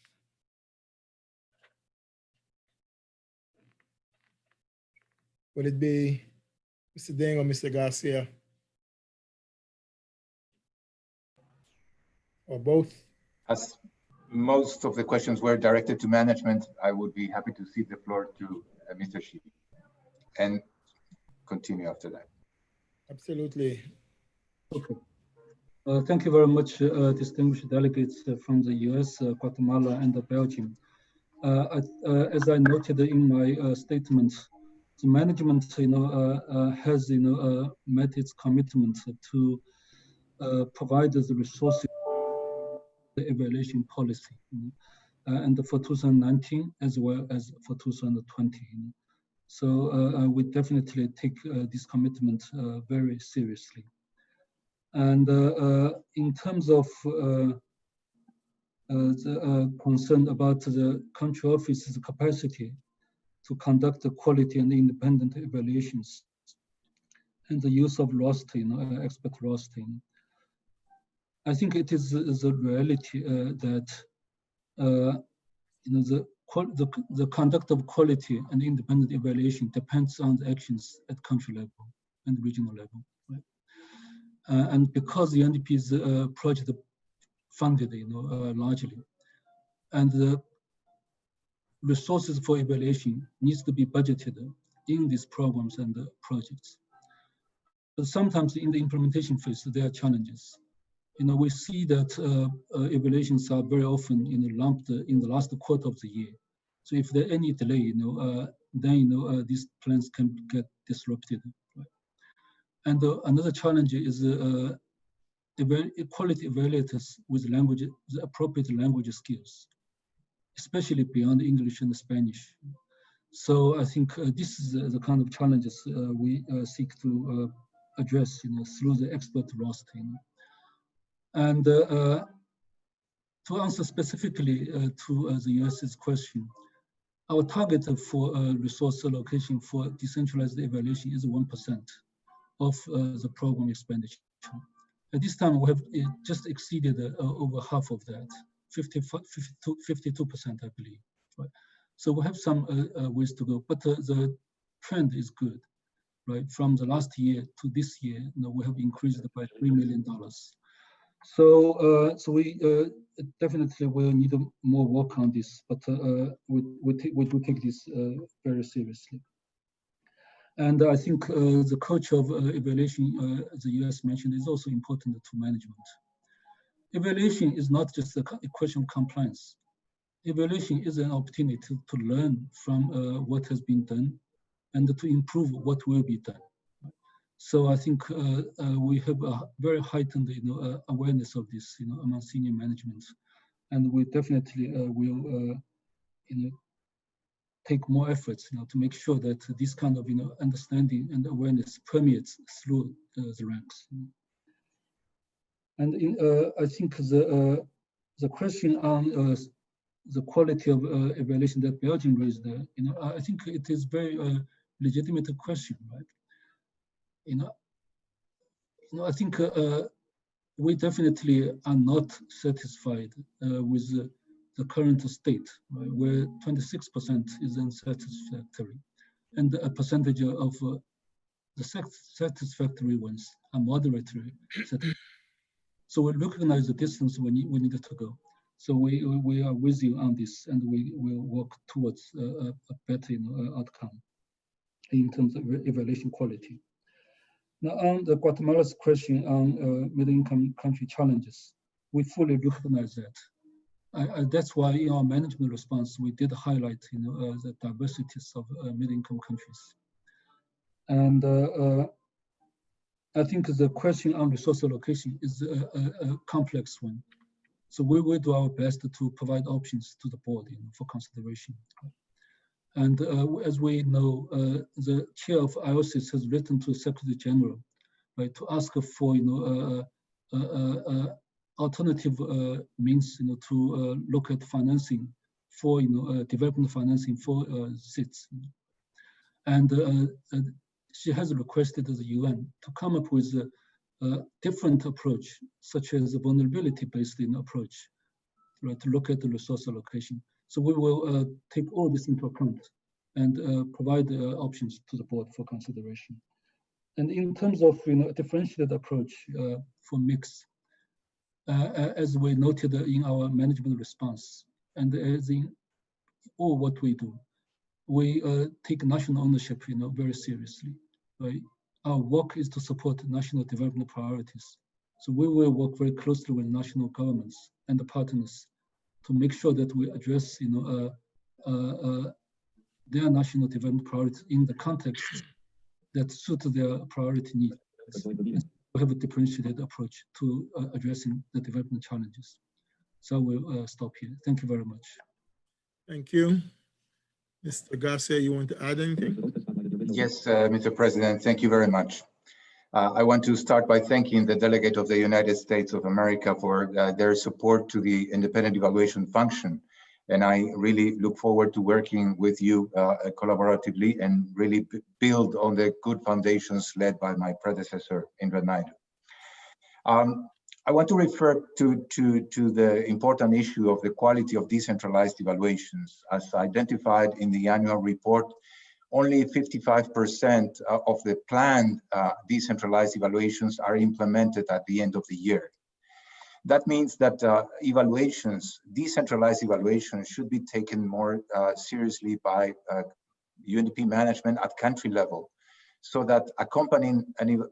Will it be Mr. Deng or Mr. Garcia? Or both? As most of the questions were directed to management, I would be happy to cede the floor to Mr. Shi and continue after that. Absolutely. Okay. Thank you very much, distinguished delegates from the US, Guatemala, and Belgium. As I noted in my statement, the management, has, met its commitment to provide the resources, the evaluation policy, and for 2019 as well as for 2020. So we definitely take this commitment very seriously. And in terms of the concern about the country office's capacity to conduct the quality and independent evaluations and the use of roster, expert rostering, I think it is the reality that the conduct of quality and independent evaluation depends on the actions at country level and regional level. Right? And because the UNDP is project funded, largely, and the resources for evaluation needs to be budgeted in these programs and projects. But sometimes in the implementation phase, there are challenges. We see that evaluations are very often lumped in the last quarter of the year. So if there any delay, then these plans can get disrupted. Right? And another challenge is quality evaluators with the appropriate language skills, especially beyond English and Spanish. So I think this is the kind of challenges we seek to address, through the expert roster. And to answer specifically to the US's question, our target for resource allocation for decentralized evaluation is 1% of the program expenditure. At this time, we have just exceeded over half of that, 52%, I believe. Right? So we have some ways to go, but the trend is good. Right? From the last year to this year, we have increased by $3 million. So, we definitely will need more work on this, but we do take this very seriously. And I think the culture of evaluation, the US mentioned, is also important to management. Evaluation is not just a question of compliance. Evaluation is an opportunity to learn from what has been done and to improve what will be done. So I think we have a very heightened, awareness of this, among senior management, and we definitely will, take more efforts, to make sure that this kind of, understanding and awareness permeates through the ranks. And I think the question on the quality of evaluation that Belgium raised, I think it is very legitimate question, right? I think we definitely are not satisfied with the current state, right, where 26% is unsatisfactory, and a percentage of the satisfactory ones are moderately satisfactory. So we recognize the distance we needed to go. So we are with you on this, and we will work towards a better outcome in terms of evaluation quality. Now, on the Guatemala's question on middle-income country challenges, we fully recognize that. That's why in our management response, we did highlight, the diversities of middle-income countries. And I think the question on resource allocation is a complex one. So we will do our best to provide options to the board, for consideration. And as we know, the chair of IOSIS has written to the Secretary General, right, to ask for alternative means, to look at financing for development financing for SITs. And she has requested the UN to come up with a different approach, such as a vulnerability-based approach, right, to look at the resource allocation. So we will take all this into account and provide options to the board for consideration. And in terms of a differentiated approach for mix, as we noted in our management response, and as in all what we do, we take national ownership very seriously. Right? Our work is to support national development priorities. So we will work very closely with national governments and the partners to make sure that we address their national development priorities in the context that suit their priority needs. We have a differentiated approach to addressing the development challenges. So we'll stop here. Thank you very much. Thank you. Mr. Garcia, you want to add anything? Yes, Mr. President, thank you very much. I want to start by thanking the delegate of the United States of America for their support to the independent evaluation function. And I really look forward to working with you collaboratively and really build on the good foundations led by my predecessor, Indra Naidu. I want to refer to the important issue of the quality of decentralized evaluations. As identified in the annual report, only 55% of the planned decentralized evaluations are implemented at the end of the year. That means that decentralized evaluations should be taken more seriously by UNDP management at country level, so that accompanying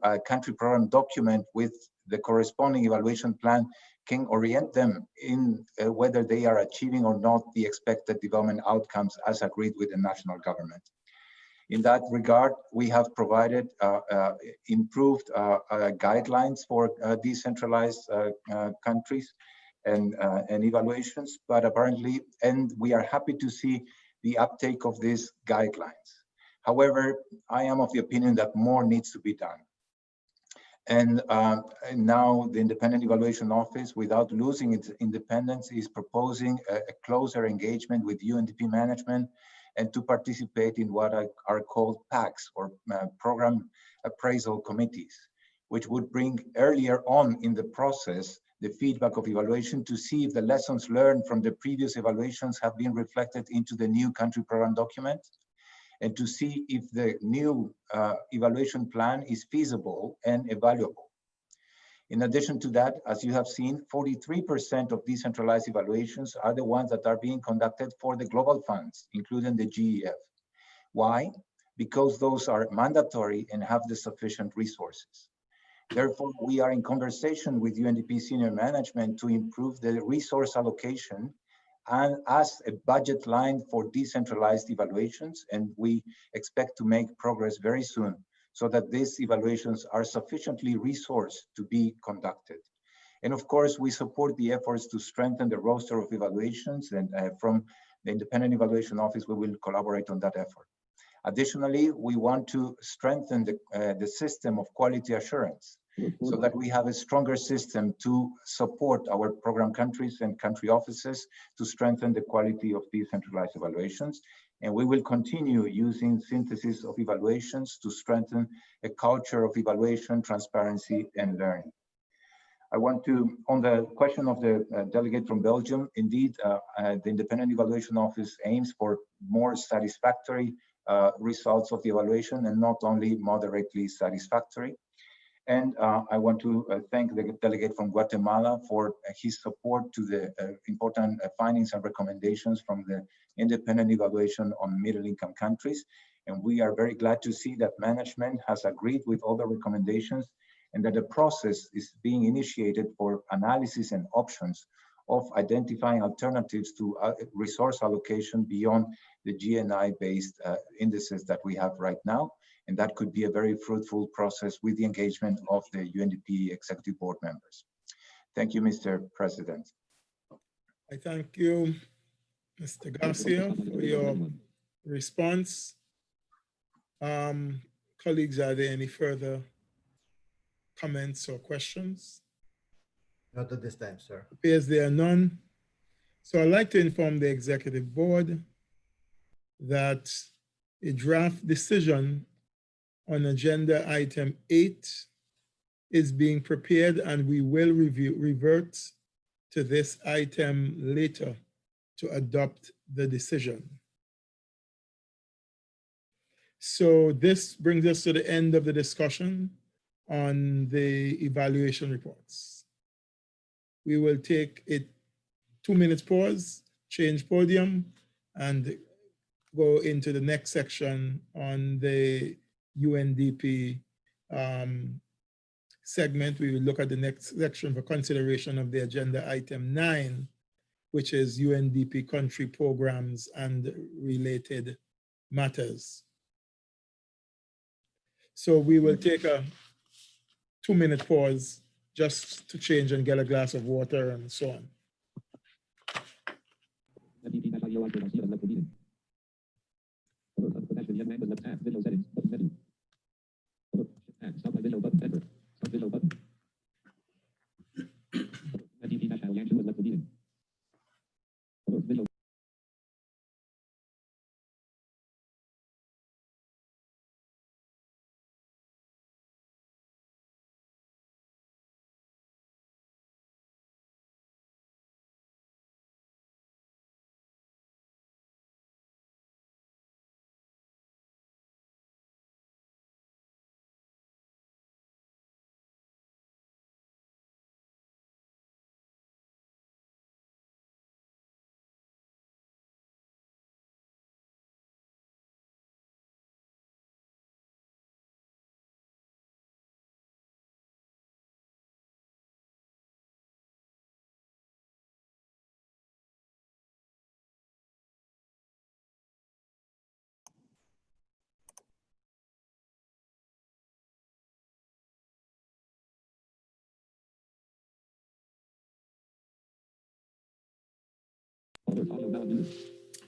a country program document with the corresponding evaluation plan can orient them in whether they are achieving or not the expected development outcomes as agreed with the national government. In that regard, we have provided improved guidelines for decentralized countries and evaluations, but apparently, and we are happy to see the uptake of these guidelines. However, I am of the opinion that more needs to be done. And now the Independent Evaluation Office, without losing its independence, is proposing a closer engagement with UNDP management and to participate in what are called PACs, or Program Appraisal Committees, which would bring earlier on in the process the feedback of evaluation to see if the lessons learned from the previous evaluations have been reflected into the new country program document, and to see if the new evaluation plan is feasible and evaluable. In addition to that, as you have seen, 43% of decentralized evaluations are the ones that are being conducted for the global funds, including the GEF. Why? Because those are mandatory and have the sufficient resources. Therefore, we are in conversation with UNDP senior management to improve the resource allocation and as a budget line for decentralized evaluations, and we expect to make progress very soon so that these evaluations are sufficiently resourced to be conducted. And of course, we support the efforts to strengthen the roster of evaluations, and from the Independent Evaluation Office, we will collaborate on that effort. Additionally, we want to strengthen the system of quality assurance so that we have a stronger system to support our program countries and country offices to strengthen the quality of decentralized evaluations. And we will continue using synthesis of evaluations to strengthen a culture of evaluation, transparency, and learning. I want to, on the question of the delegate from Belgium, indeed, the Independent Evaluation Office aims for more satisfactory results of the evaluation and not only moderately satisfactory. And I want to thank the delegate from Guatemala for his support to the important findings and recommendations from the independent evaluation on middle-income countries. And we are very glad to see that management has agreed with all the recommendations and that the process is being initiated for analysis and options of identifying alternatives to resource allocation beyond the GNI-based indices that we have right now. And that could be a very fruitful process with the engagement of the UNDP Executive Board members. Thank you, Mr. President. I thank you, Mr. Garcia, for your response. Colleagues, are there any further comments or questions? Not at this time, sir. Appears there are none. So I'd like to inform the Executive Board that a draft decision on agenda item 8 is being prepared, and we will revert to this item later to adopt the decision. So this brings us to the end of the discussion on the evaluation reports. We will take a 2-minute pause, change podium, and go into the next section on the UNDP segment. We will look at the next section for consideration of the agenda item 9, which is UNDP country programs and related matters. So we will take a 2-minute pause just to change and get a glass of water and so on.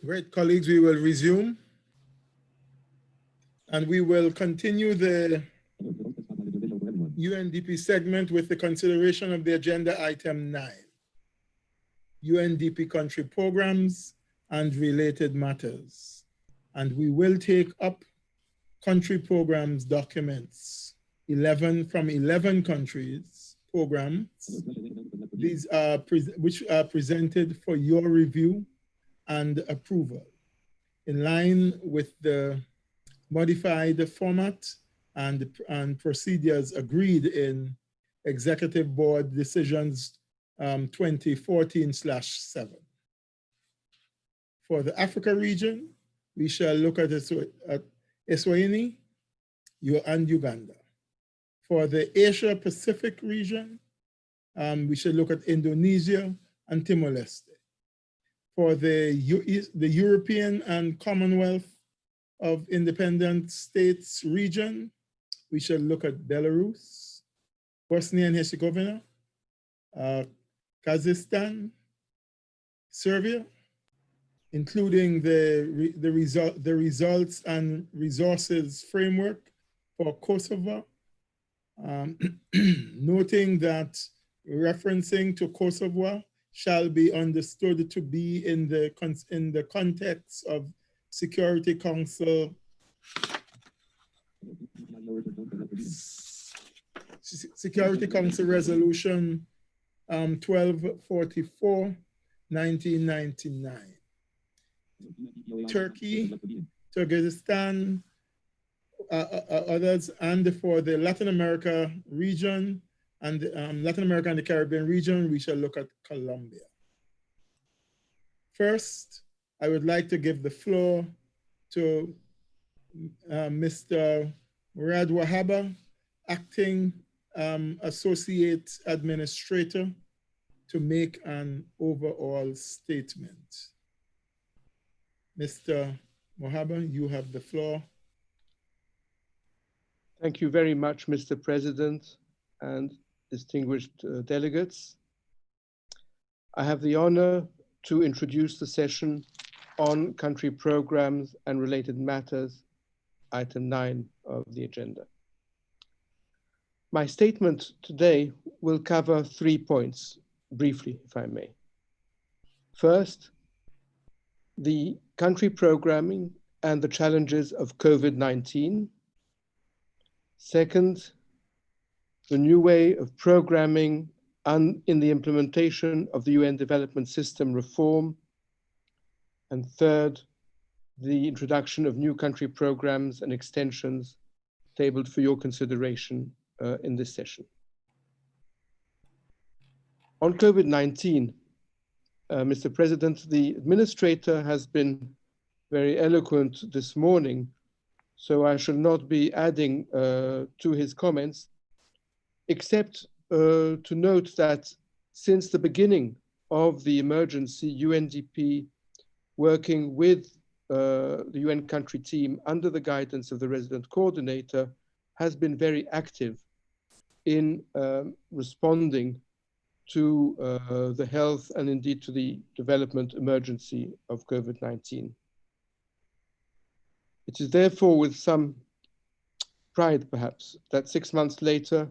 Great, colleagues, we will resume. And we will continue the UNDP segment with the consideration of the agenda item 9, UNDP country programs and related matters. And we will take up country programs documents, 11 from 11 countries programs. These are which are presented for your review and approval in line with the modified format and procedures agreed in Executive Board Decisions 2014/7. For the Africa region, we shall look at Eswatini and Uganda. For the Asia Pacific region, we should look at Indonesia and Timor-Leste. For the European and Commonwealth of Independent States region, we shall look at Belarus, Bosnia and Herzegovina, Kazakhstan, Serbia, including the results and resources framework for Kosovo, noting that referencing to Kosovo shall be understood to be in the context of Security Council Resolution 1244, 1999. Turkey, Kyrgyzstan, others, and for the Latin America region and Latin America and the Caribbean region, we shall look at Colombia. First, I would like to give the floor to Mr. Murad Wahaba, Acting Associate Administrator, to make an overall statement. Mr. Wahaba, you have the floor. Thank you very much, Mr. President and distinguished delegates. I have the honor to introduce the session on country programs and related matters, item 9 of the agenda. My statement today will cover 3 points, briefly, if I may. First, the country programming and the challenges of COVID-19. Second, the new way of programming and in the implementation of the UN Development System reform. And third, the introduction of new country programs and extensions tabled for your consideration in this session. On COVID-19, Mr. President, the administrator has been very eloquent this morning, so I shall not be adding to his comments, except to note that since the beginning of the emergency, UNDP, working with the UN country team under the guidance of the resident coordinator, has been very active in responding to the health and indeed to the development emergency of COVID-19. It is therefore with some pride, perhaps, that 6 months later,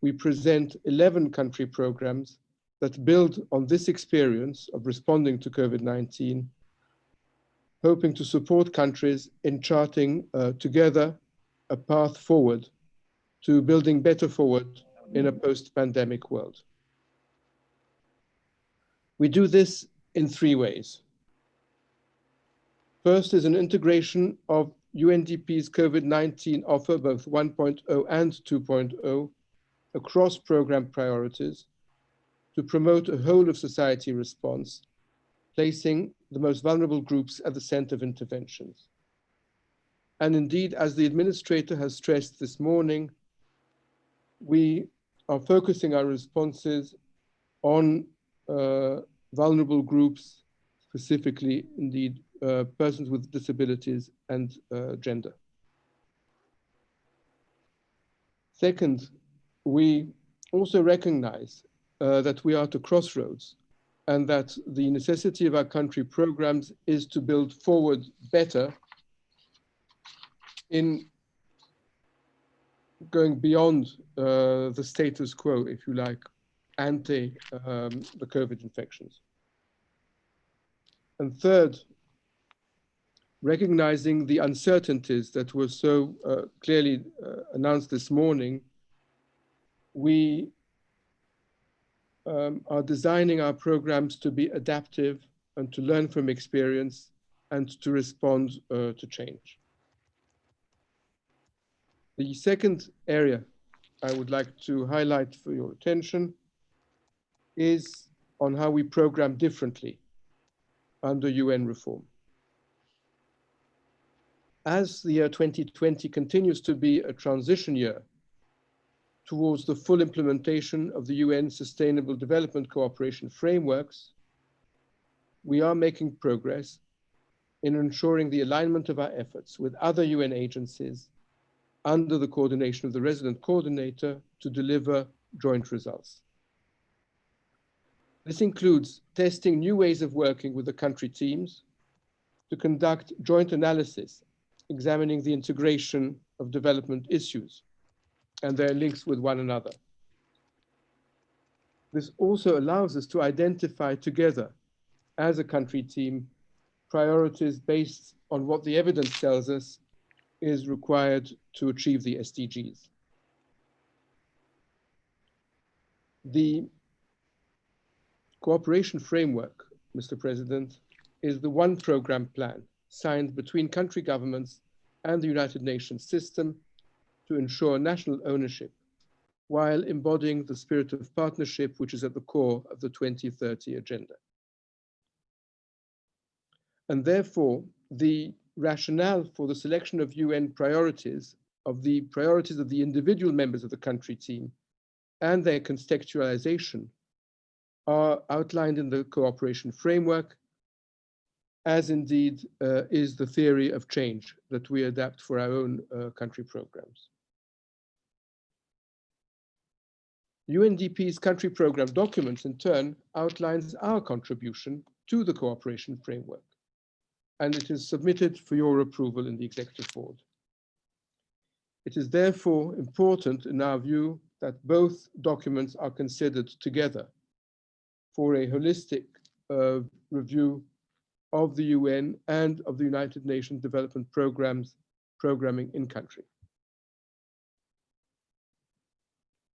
we present 11 country programs that build on this experience of responding to COVID-19, hoping to support countries in charting together a path forward to building better forward in a post-pandemic world. We do this in 3 ways. First is an integration of UNDP's COVID-19 offer, both 1.0 and 2.0, across program priorities to promote a whole of society response, placing the most vulnerable groups at the center of interventions. And indeed, as the administrator has stressed this morning, we are focusing our responses on vulnerable groups, specifically indeed persons with disabilities and gender. Second, we also recognize that we are at a crossroads and that the necessity of our country programs is to build forward better in going beyond the status quo, if you like, ante the COVID infections. And third, recognizing the uncertainties that were so clearly announced this morning, we are designing our programs to be adaptive and to learn from experience and to respond to change. The second area I would like to highlight for your attention is on how we program differently under UN reform. As the year 2020 continues to be a transition year towards the full implementation of the UN Sustainable Development Cooperation frameworks, we are making progress in ensuring the alignment of our efforts with other UN agencies under the coordination of the resident coordinator to deliver joint results. This includes testing new ways of working with the country teams to conduct joint analysis, examining the integration of development issues and their links with one another. This also allows us to identify together as a country team priorities based on what the evidence tells us is required to achieve the SDGs. The cooperation framework, Mr. President, is the one program plan signed between country governments and the United Nations system to ensure national ownership while embodying the spirit of partnership, which is at the core of the 2030 agenda. And therefore, the rationale for the selection of UN priorities, of the individual members of the country team and their contextualization are outlined in the cooperation framework, as indeed is the theory of change that we adapt for our own country programs. UNDP's country program documents, in turn, outlines our contribution to the cooperation framework, and it is submitted for your approval in the Executive Board. It is therefore important, in our view, that both documents are considered together for a holistic review of the UN and of the United Nations development programming in country.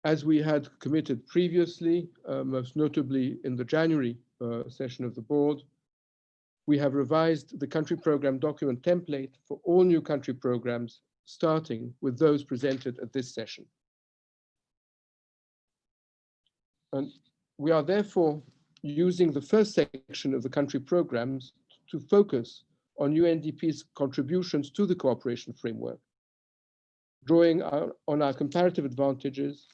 As we had committed previously, most notably in the January session of the board, we have revised the country program document template for all new country programs, starting with those presented at this session. And we are therefore using the first section of the country programs to focus on UNDP's contributions to the cooperation framework, drawing on our comparative advantages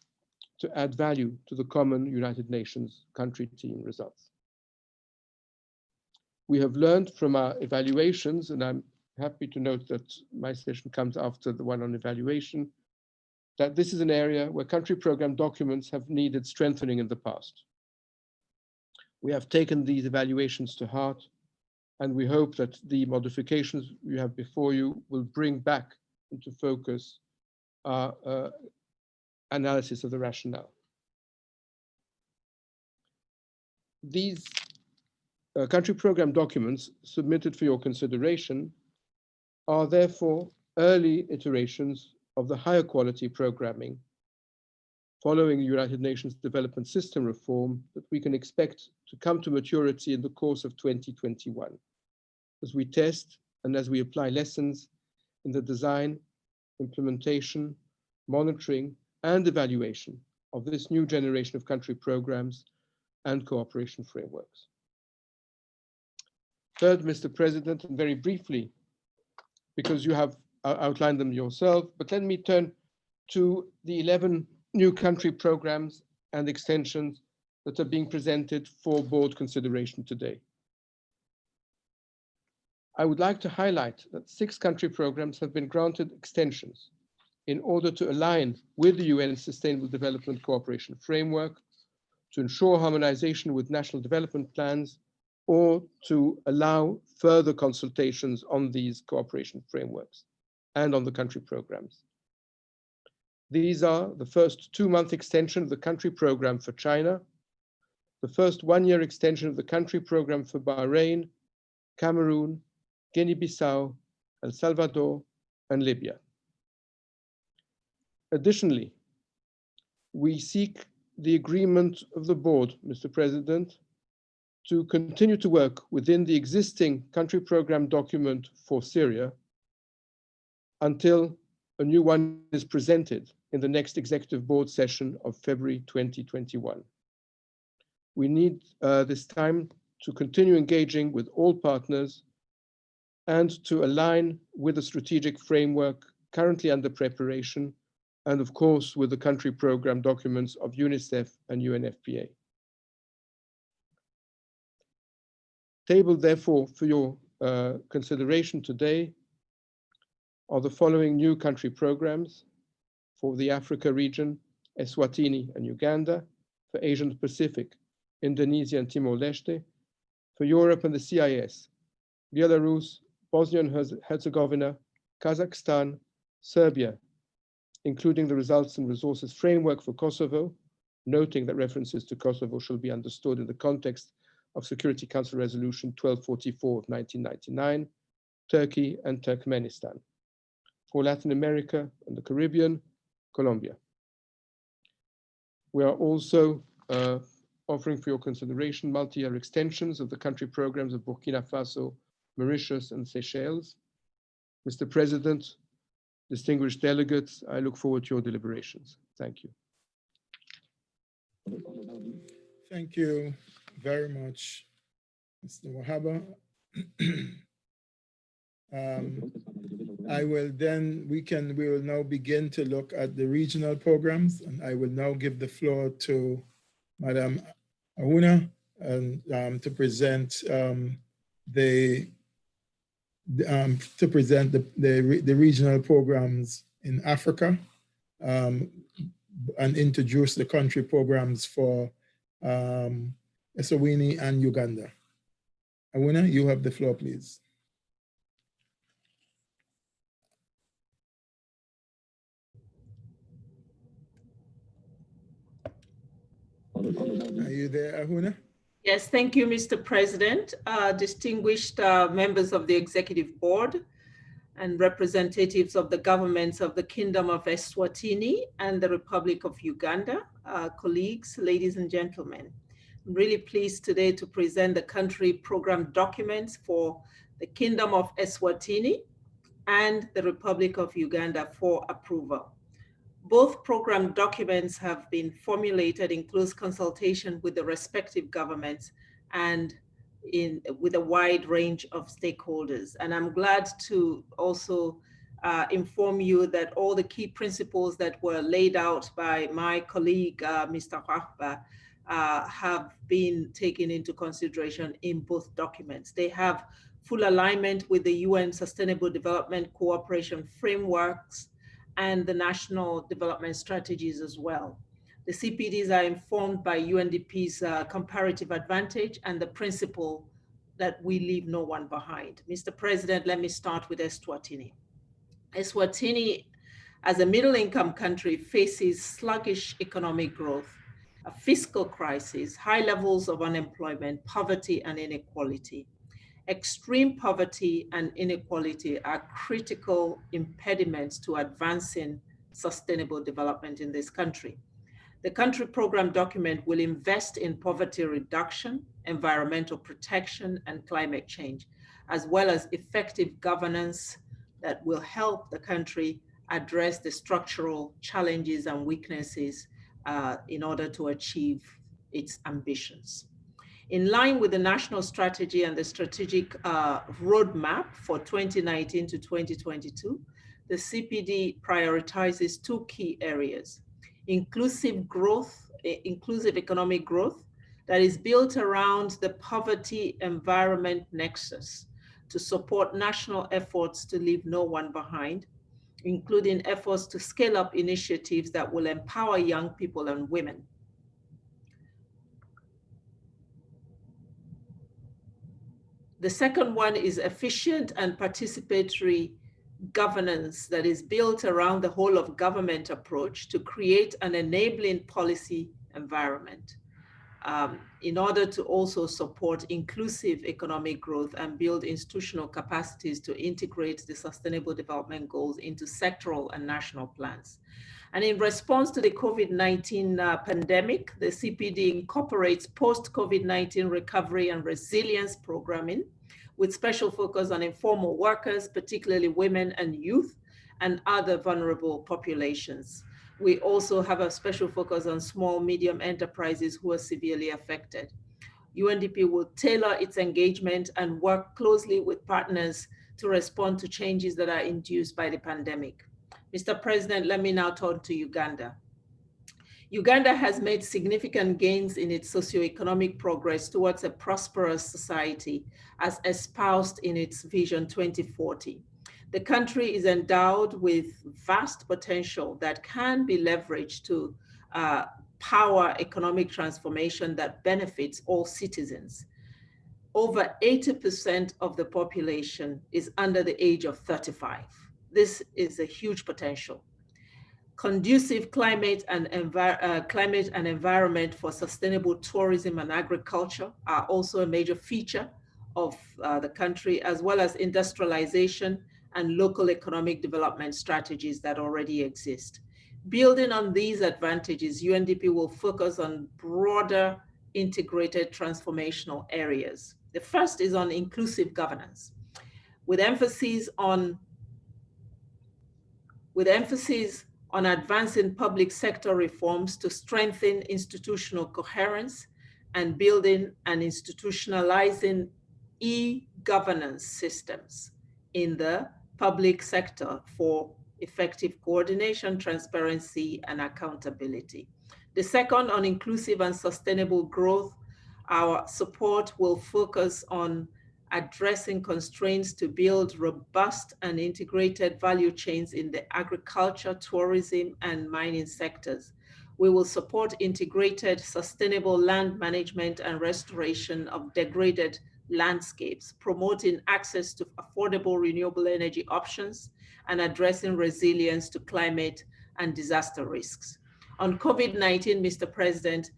to add value to the common United Nations country team results. We have learned from our evaluations, and I'm happy to note that my session comes after the one on evaluation, that this is an area where country program documents have needed strengthening in the past. We have taken these evaluations to heart And we hope that the modifications you have before you will bring back into focus our analysis of the rationale. These country program documents submitted for your consideration are therefore early iterations of the higher quality programming following United Nations Development System reform that we can expect to come to maturity in the course of 2021, as we test and as we apply lessons in the design, implementation, monitoring, and evaluation of this new generation of country programs and cooperation frameworks. Third, Mr. President, and very briefly, because you have outlined them yourself, but let me turn to the 11 new country programs and extensions that are being presented for board consideration today. I would like to highlight that 6 country programs have been granted extensions in order to align with the UN Sustainable Development Cooperation Framework, to ensure harmonization with national development plans, or to allow further consultations on these cooperation frameworks and on the country programs. These are the first 2-month extension of the country program for China, the first 1-year extension of the country program for Bahrain, Cameroon, Guinea-Bissau, El Salvador, and Libya. Additionally, we seek the agreement of the board, Mr. President, to continue to work within the existing country program document for Syria until a new one is presented in the next executive board session of February 2021. We need this time to continue engaging with all partners and to align with the strategic framework currently under preparation, and of course with the country program documents of UNICEF and UNFPA. Tabled therefore for your consideration today are the following new country programs: for the Africa region, Eswatini and Uganda; for Asia and Pacific, Indonesia and Timor-Leste; for Europe and the CIS, Belarus, Bosnia and Herzegovina, Kazakhstan, Serbia, including the results and resources framework for Kosovo, noting that references to Kosovo shall be understood in the context of Security Council Resolution 1244 of 1999, Turkey and Turkmenistan; for Latin America and the Caribbean, Colombia. We are also offering for your consideration multi-year extensions of the country programs of Burkina Faso, Mauritius, and Seychelles. Mr. President, distinguished delegates, I look forward to your deliberations. Thank you. Thank you very much, Mr. Wahaba. We will now begin to look at the regional programs, and I will now give the floor to Madam Ahuna and to present the regional programs in Africa and introduce the country programs for Eswatini and Uganda. Ahuna, you have the floor, please. Are you there, Ahuna? Yes, thank you, Mr. President. Distinguished members of the Executive Board and representatives of the governments of the Kingdom of Eswatini and the Republic of Uganda, colleagues, ladies and gentlemen. I'm really pleased today to present the country program documents for the Kingdom of Eswatini and the Republic of Uganda for approval. Both program documents have been formulated in close consultation with the respective governments and with a wide range of stakeholders. And I'm glad to also inform you that all the key principles that were laid out by my colleague, Mr. Wahba, have been taken into consideration in both documents. They have full alignment with the UN Sustainable Development Cooperation Frameworks and the national development strategies as well. The CPDs are informed by UNDP's comparative advantage and the principle that we leave no one behind. Mr. President, let me start with Eswatini. Eswatini, as a middle-income country, faces sluggish economic growth, a fiscal crisis, high levels of unemployment, poverty, and inequality. Extreme poverty and inequality are critical impediments to advancing sustainable development in this country. The country program document will invest in poverty reduction, environmental protection, and climate change, as well as effective governance that will help the country address the structural challenges and weaknesses in order to achieve its ambitions. In line with the national strategy and the strategic roadmap for 2019 to 2022, the CPD prioritizes two key areas: inclusive economic growth that is built around the poverty environment nexus to support national efforts to leave no one behind, including efforts to scale up initiatives that will empower young people and women. The second one is efficient and participatory governance that is built around the whole of government approach to create an enabling policy environment in order to also support inclusive economic growth and build institutional capacities to integrate the Sustainable Development Goals into sectoral and national plans. And in response to the COVID-19 pandemic, the CPD incorporates post-COVID-19 recovery and resilience programming with special focus on informal workers, particularly women and youth, and other vulnerable populations. We also have a special focus on small, medium enterprises who are severely affected. UNDP will tailor its engagement and work closely with partners to respond to changes that are induced by the pandemic. Mr. President, let me now turn to Uganda. Uganda has made significant gains in its socioeconomic progress towards a prosperous society as espoused in its Vision 2040. The country is endowed with vast potential that can be leveraged to power economic transformation that benefits all citizens. Over 80% of the population is under the age of 35. This is a huge potential. Conducive climate and environment for sustainable tourism and agriculture are also a major feature of the country, as well as industrialization and local economic development strategies that already exist. Building on these advantages, UNDP will focus on broader integrated transformational areas. The first is on inclusive governance, with emphasis on advancing public sector reforms to strengthen institutional coherence and building and institutionalizing e-governance systems in the public sector for effective coordination, transparency, and accountability. The second, on inclusive and sustainable growth, our support will focus on addressing constraints to build robust and integrated value chains in the agriculture, tourism, and mining sectors. We will support integrated sustainable land management and restoration of degraded landscapes, promoting access to affordable renewable energy options, and addressing resilience to climate and disaster risks. On COVID-19, Mr. President,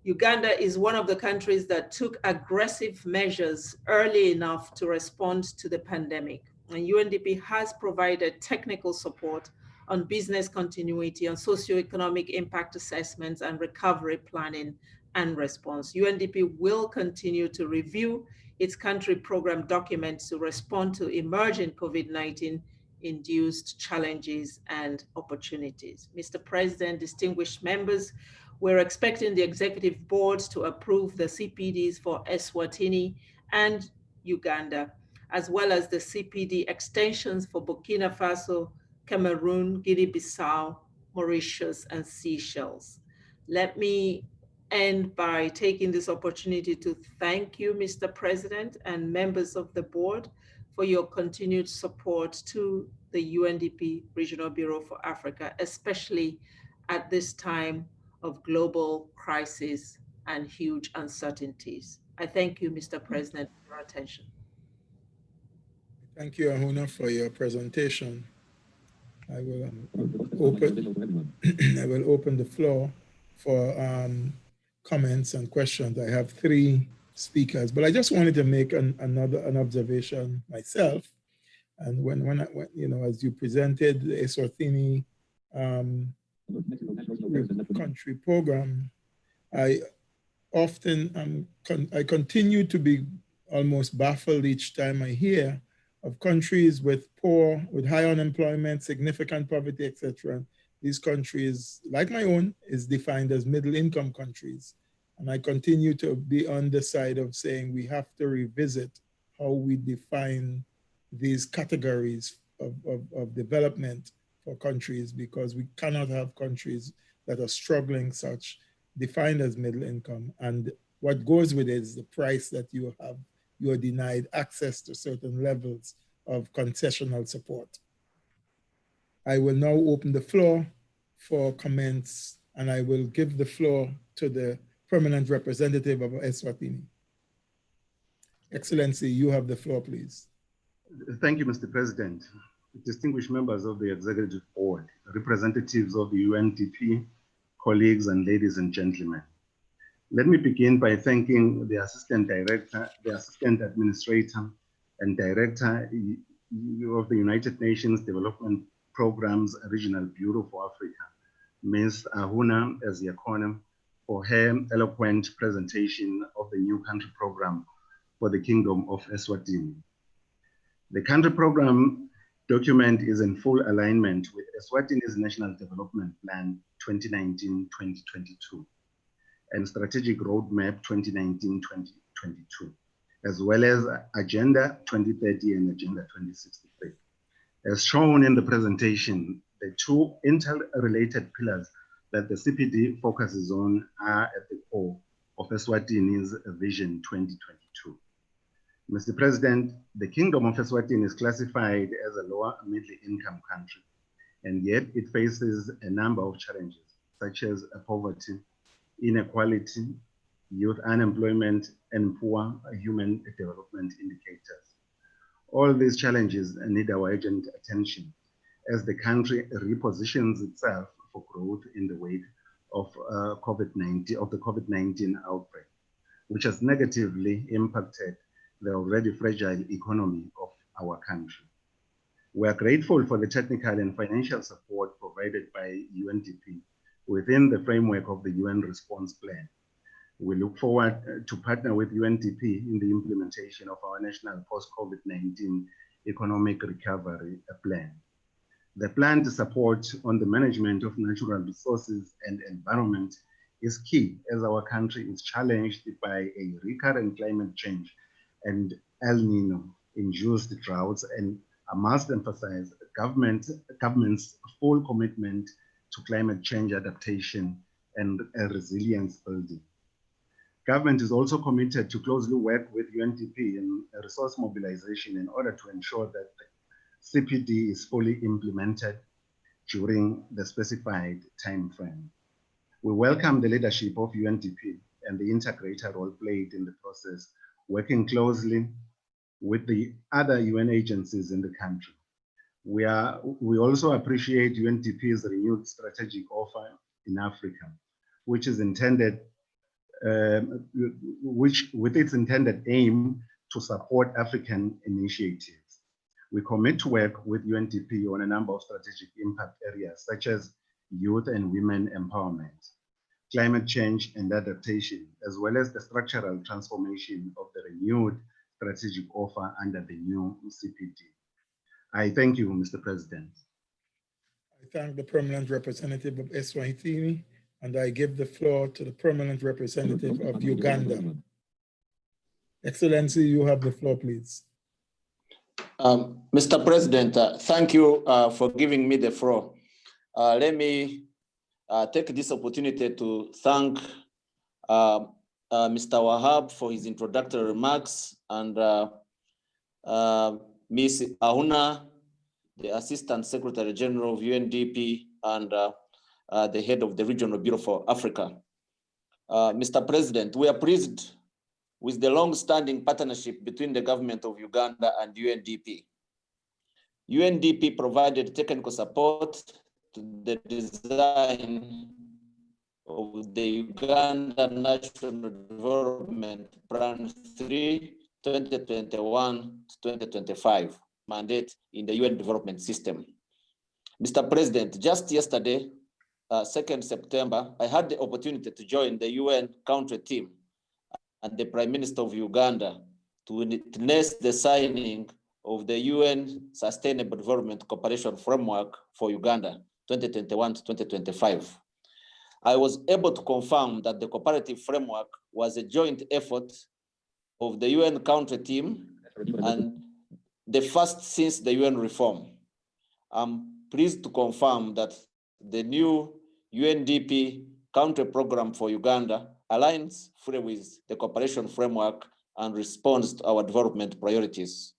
Uganda is one of the countries that took aggressive measures early enough to respond to the pandemic. And UNDP has provided technical support on business continuity, on socioeconomic impact assessments, and recovery planning and response. UNDP will continue to review its country program documents to respond to emerging COVID-19 induced challenges and opportunities. Mr. President, distinguished members, we're expecting the executive board to approve the CPDs for Eswatini and Uganda, as well as the CPD extensions for Burkina Faso, Cameroon, Guinea-Bissau, Mauritius, and Seychelles. Let me end by taking this opportunity to thank you, Mr. President, and members of the board for your continued support to the UNDP Regional Bureau for Africa, especially at this time of global crisis and huge uncertainties. I thank you, Mr. President, for your attention. Thank you, Ahuna, for your presentation. I will open the floor for comments and questions. I have 3 speakers, but I just wanted to make an observation myself. And when you know, as you presented the Eswatini country program, I often I continue to be almost baffled each time I hear of countries with high unemployment, significant poverty, etc. These countries, like my own, is defined as middle-income countries. And I continue to be on the side of saying we have to revisit how we define these categories of development for countries, because we cannot have countries that are struggling such defined as middle income. And what goes with it is the price that you are denied access to certain levels of concessional support. I will now open the floor for comments, and I will give the floor to the permanent representative of Eswatini. Excellency, you have the floor, please. Thank you, Mr. President. Distinguished members of the Executive Board, representatives of the UNDP, colleagues, and ladies and gentlemen. Let me begin by thanking the Assistant Director, the Assistant Administrator, and Director of the United Nations Development Program's Regional Bureau for Africa, Ms. Ahuna Eziakona, for her eloquent presentation of the new country program for the Kingdom of Eswatini. The country program document is in full alignment with Eswatini's National Development Plan 2019-2022 and Strategic Roadmap 2019-2022, as well as Agenda 2030 and Agenda 2063. As shown in the presentation, the 2 interrelated pillars that the CPD focuses on are at the core of Eswatini's Vision 2022. Mr. President, the Kingdom of Eswatini is classified as a lower middle income country, and yet it faces a number of challenges, such as poverty, inequality, youth unemployment, and poor human development indicators. All these challenges need our urgent attention as the country repositions itself for growth in the wake of the COVID-19 outbreak, which has negatively impacted the already fragile economy of our country. We are grateful for the technical and financial support provided by UNDP within the framework of the UN Response Plan. We look forward to partner with UNDP in the implementation of our national post-COVID-19 economic recovery plan. The plan to support on the management of natural resources and environment is key as our country is challenged by a recurrent climate change and El Nino-induced droughts, and I must emphasize government's full commitment to climate change adaptation and resilience building. Government is also committed to closely work with UNDP in resource mobilization in order to ensure that the CPD is fully implemented during the specified time frame. We welcome the leadership of UNDP and the integrator role played in the process, working closely with the other UN agencies in the country. We also appreciate UNDP's renewed strategic offer in Africa, which is intended, with its intended aim to support African initiatives. We commit to work with UNDP on a number of strategic impact areas, such as youth and women empowerment, climate change and adaptation, as well as the structural transformation of the renewed strategic offer under the new CPD. I thank you, Mr. President. I thank the permanent representative of Eswatini, and I give the floor to the permanent representative of Uganda. Excellency, you have the floor, please. Mr. President, thank you for giving me the floor. Let me take this opportunity to thank Mr. Wahab for his introductory remarks, and Ms. Ahuna, the Assistant Secretary General of UNDP, and the head of the Regional Bureau for Africa. Mr. President, we are pleased with the long-standing partnership between the government of Uganda and UNDP. UNDP provided technical support to the design of the Uganda National Development Plan 3, 2021 to 2025 mandate in the UN development system. Mr. President, just yesterday, 2nd September, I had the opportunity to join the UN country team and the Prime Minister of Uganda to witness the signing of the UN Sustainable Development Cooperation Framework for Uganda 2021 to 2025. I was able to confirm that the cooperative framework was a joint effort of the UN country team and the first since the UN reform. I'm pleased to confirm that the new UNDP country program for Uganda aligns fully with the cooperation framework and responds to our development priorities.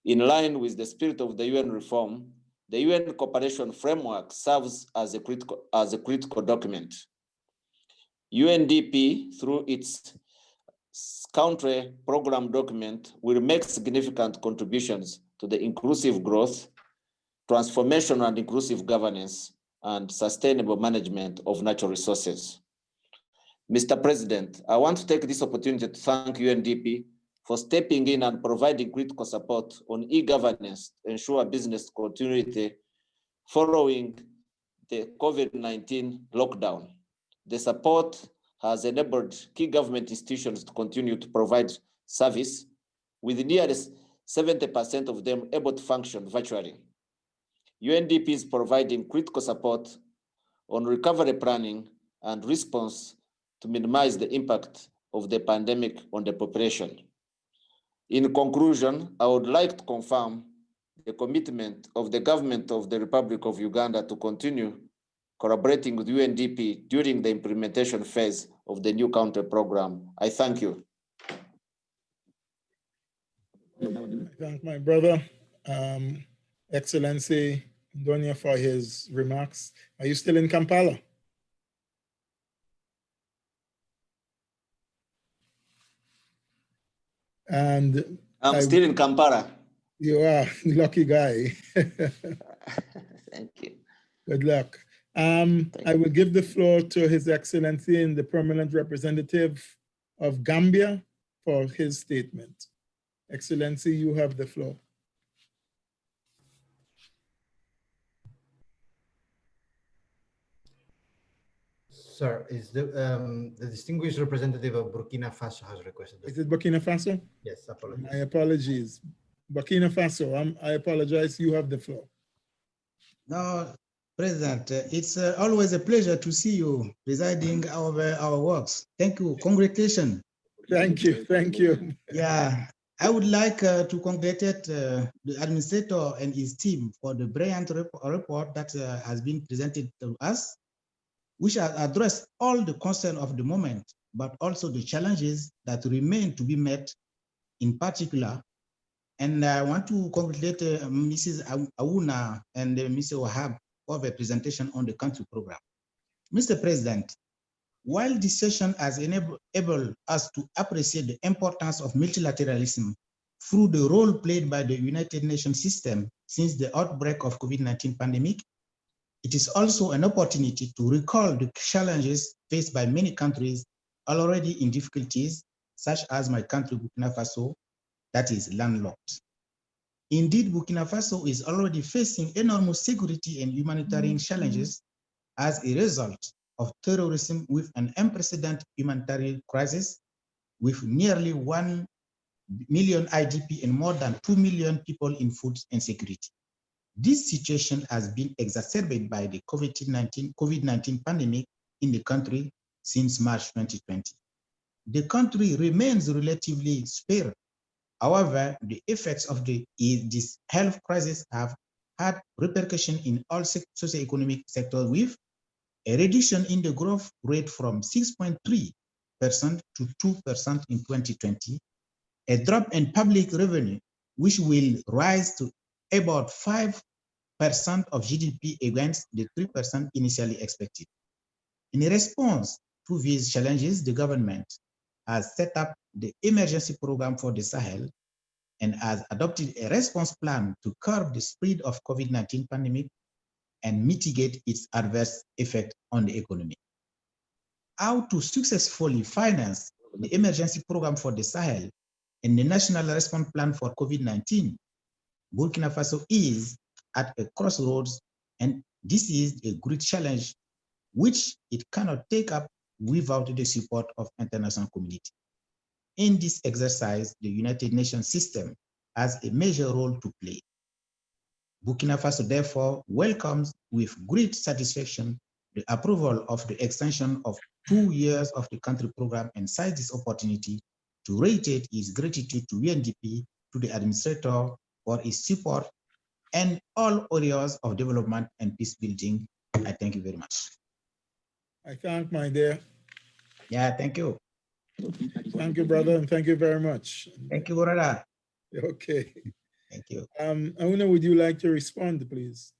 In line with the spirit of the UN reform, the UN cooperation framework serves as a critical document. UNDP, through its country program document, will make significant contributions to the inclusive growth, transformation and inclusive governance, and sustainable management of natural resources. Mr. President, I want to take this opportunity to thank UNDP for stepping in and providing critical support on e-governance to ensure business continuity following the COVID-19 lockdown. The support has enabled key government institutions to continue to provide service, with nearly 70% of them able to function virtually. UNDP is providing critical support on recovery planning and response to minimize the impact of the pandemic on the population. In conclusion, I would like to confirm the commitment of the government of the Republic of Uganda to continue collaborating with UNDP during the implementation phase of the new country program. I thank you. I thank my brother, Excellency Donia, for his remarks. Are you still in Kampala? And I'm still in Kampala. You are lucky guy. Thank you. Good luck. I will give the floor to His Excellency and the Permanent Representative of Gambia for his statement. Excellency, you have the floor. Sir, is the distinguished representative of Burkina Faso has requested. Is it Burkina Faso? Yes, apologies. My apologies. Burkina Faso, I apologize, you have the floor. No, President, it's always a pleasure to see you presiding over our works. Thank you, congratulations. Thank you, thank you. Yeah, I would like to congratulate the administrator and his team for the brilliant report that has been presented to us, which has addressed all the concerns of the moment, but also the challenges that remain to be met in particular. And I want to congratulate Mrs. Aouna and Mr. Wahab for the presentation on the country program. Mr. President, while this session has enabled us to appreciate the importance of multilateralism through the role played by the United Nations system since the outbreak of COVID-19 pandemic, it is also an opportunity to recall the challenges faced by many countries already in difficulties, such as my country, Burkina Faso, that is landlocked. Indeed, Burkina Faso is already facing enormous security and humanitarian challenges as a result of terrorism, with an unprecedented humanitarian crisis with nearly 1 million IDP and more than 2 million people in food insecurity. This situation has been exacerbated by the COVID-19 pandemic in the country since March 2020. The country remains relatively spared. However, the effects of this health crisis have had repercussions in all socioeconomic sectors, with a reduction in the growth rate from 6.3% to 2% in 2020, a drop in public revenue, which will rise to about 5% of GDP against the 3% initially expected. In response to these challenges, the government has set up the emergency program for the Sahel and has adopted a response plan to curb the spread of COVID-19 pandemic and mitigate its adverse effect on the economy. How to successfully finance the emergency program for the Sahel and the national response plan for COVID-19, Burkina Faso is at a crossroads, and this is a great challenge which it cannot take up without the support of international community. In this exercise, the United Nations system has a major role to play. Burkina Faso therefore welcomes with great satisfaction the approval of the extension of 2 years of the country program and seizes this opportunity to reiterate its gratitude to UNDP, to the administrator for his support and all areas of development and peace building. I thank you very much. I thank my dear. Yeah, thank you. Thank you, brother, and thank you very much. Thank you, brother. Okay. Thank you. Auna, would you like to respond, please?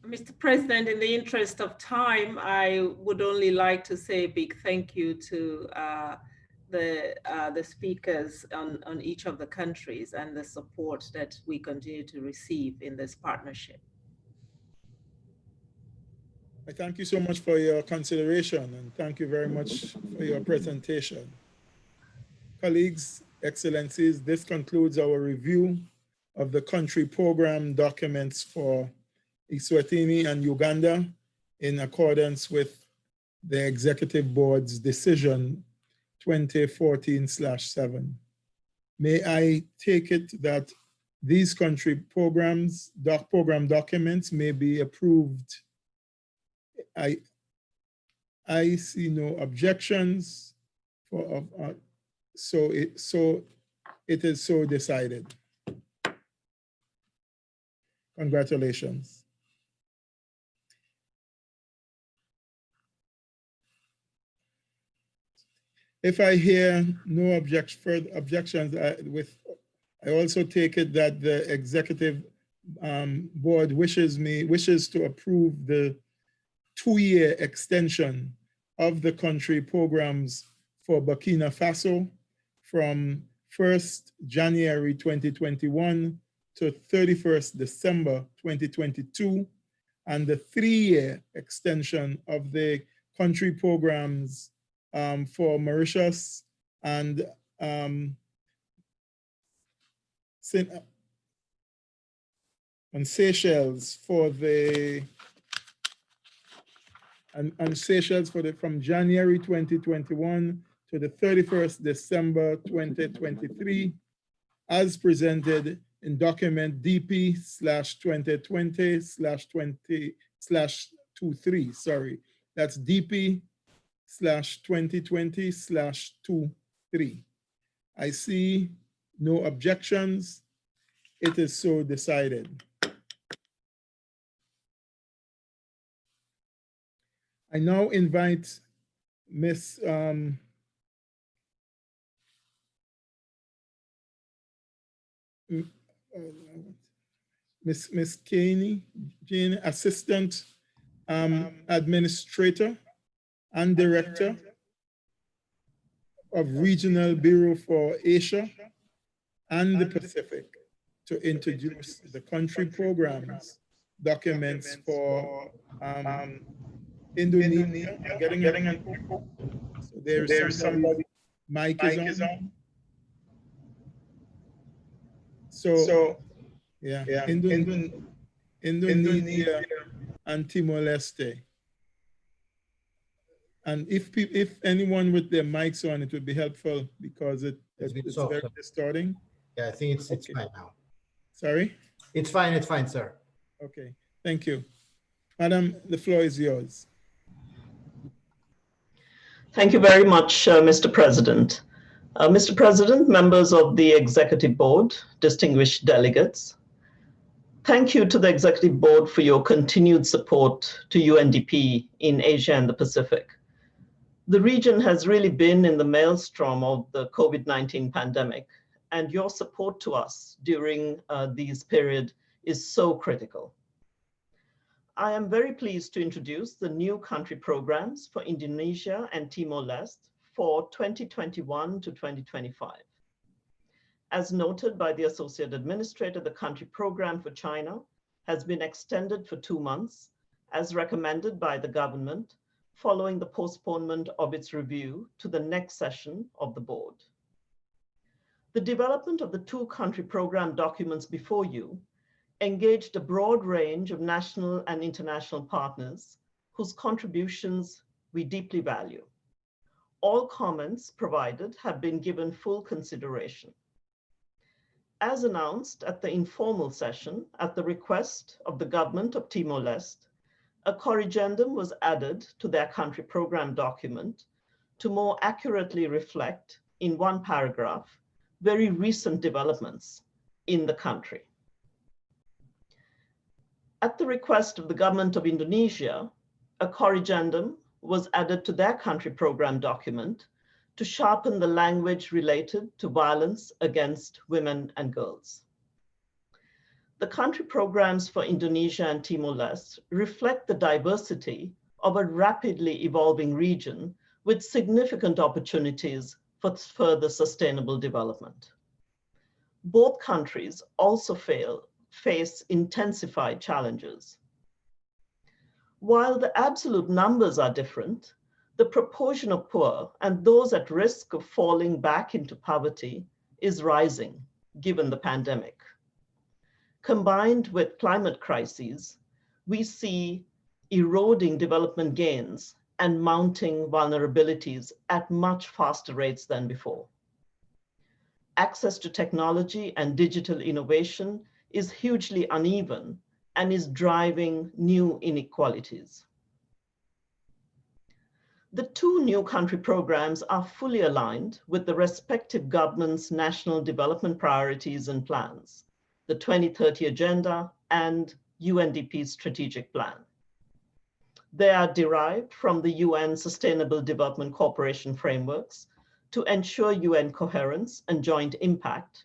Mr. President, in the interest of time, I would only like to say a big thank you to the speakers on each of the countries and the support that we continue to receive in this partnership. I thank you so much for your consideration and thank you very much for your presentation. Colleagues, excellencies, this concludes our review of the country program documents for Eswatini and Uganda in accordance with the Executive Board's decision 2014/7. May I take it that these country programs, program documents may be approved? I see no objections so it is so decided. Congratulations. If I hear no further objections, I also take it that the Executive Board wishes to approve the 2-year extension of the country programs for Burkina Faso from 1st January 2021 to 31st December 2022, and the 3-year extension of the country programs for Mauritius and Seychelles from January 2021 to the 31st December 2023, as presented in document DP/2020/23. Sorry, that's DP/2020/23. I see no objections. It is so decided. I now invite Miss Jane, Assistant Administrator and Director of Regional Bureau for Asia and the Pacific, to introduce the country programs documents for Indonesia. So there's somebody, mic is on. So yeah, Indonesia and Timor-Leste. And if anyone with their mics on, it would be helpful because it's very distorting. Yeah, I think it's fine now. Sorry? It's fine, sir. Okay, thank you. Madam, the floor is yours. Thank you very much, Mr. President. Mr. President, members of the Executive Board, distinguished delegates, thank you to the Executive Board for your continued support to UNDP in Asia and the Pacific. The region has really been in the maelstrom of the COVID-19 pandemic, and your support to us during this period is so critical. I am very pleased to introduce the new country programs for Indonesia and Timor-Leste for 2021 to 2025. As noted by the Associate Administrator, the country program for China has been extended for 2 months, as recommended by the government, following the postponement of its review to the next session of the board. The development of the 2 country program documents before you engaged a broad range of national and international partners whose contributions we deeply value. All comments provided have been given full consideration. As announced at the informal session at the request of the government of Timor-Leste, a corrigendum was added to their country program document to more accurately reflect, in 1 paragraph, very recent developments in the country. At the request of the government of Indonesia, a corrigendum was added to their country program document to sharpen the language related to violence against women and girls. The country programs for Indonesia and Timor-Leste reflect the diversity of a rapidly evolving region with significant opportunities for further sustainable development. Both countries also face intensified challenges. While the absolute numbers are different, the proportion of poor and those at risk of falling back into poverty is rising, given the pandemic. Combined with climate crises, we see eroding development gains and mounting vulnerabilities at much faster rates than before. Access to technology and digital innovation is hugely uneven and is driving new inequalities. The 2 new country programs are fully aligned with the respective governments' national development priorities and plans, the 2030 Agenda and UNDP's strategic plan. They are derived from the UN Sustainable Development Cooperation frameworks to ensure UN coherence and joint impact,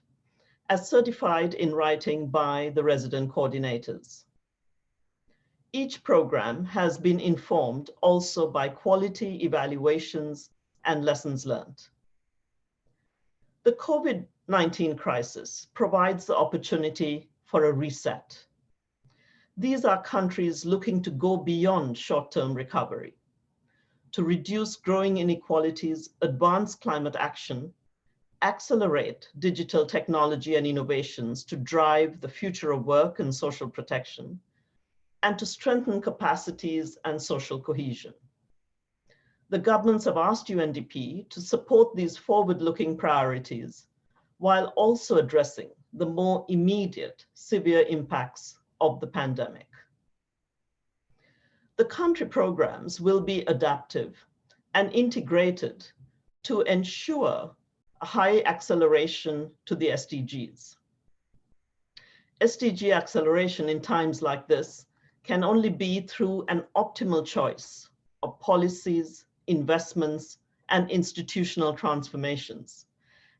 as certified in writing by the resident coordinators. Each program has been informed also by quality evaluations and lessons learned. The COVID-19 crisis provides the opportunity for a reset. These are countries looking to go beyond short-term recovery, to reduce growing inequalities, advance climate action, accelerate digital technology and innovations to drive the future of work and social protection, and to strengthen capacities and social cohesion. The governments have asked UNDP to support these forward-looking priorities while also addressing the more immediate severe impacts of the pandemic. The country programs will be adaptive and integrated to ensure a high acceleration to the SDGs. SDG acceleration in times like this can only be through an optimal choice of policies, investments, and institutional transformations.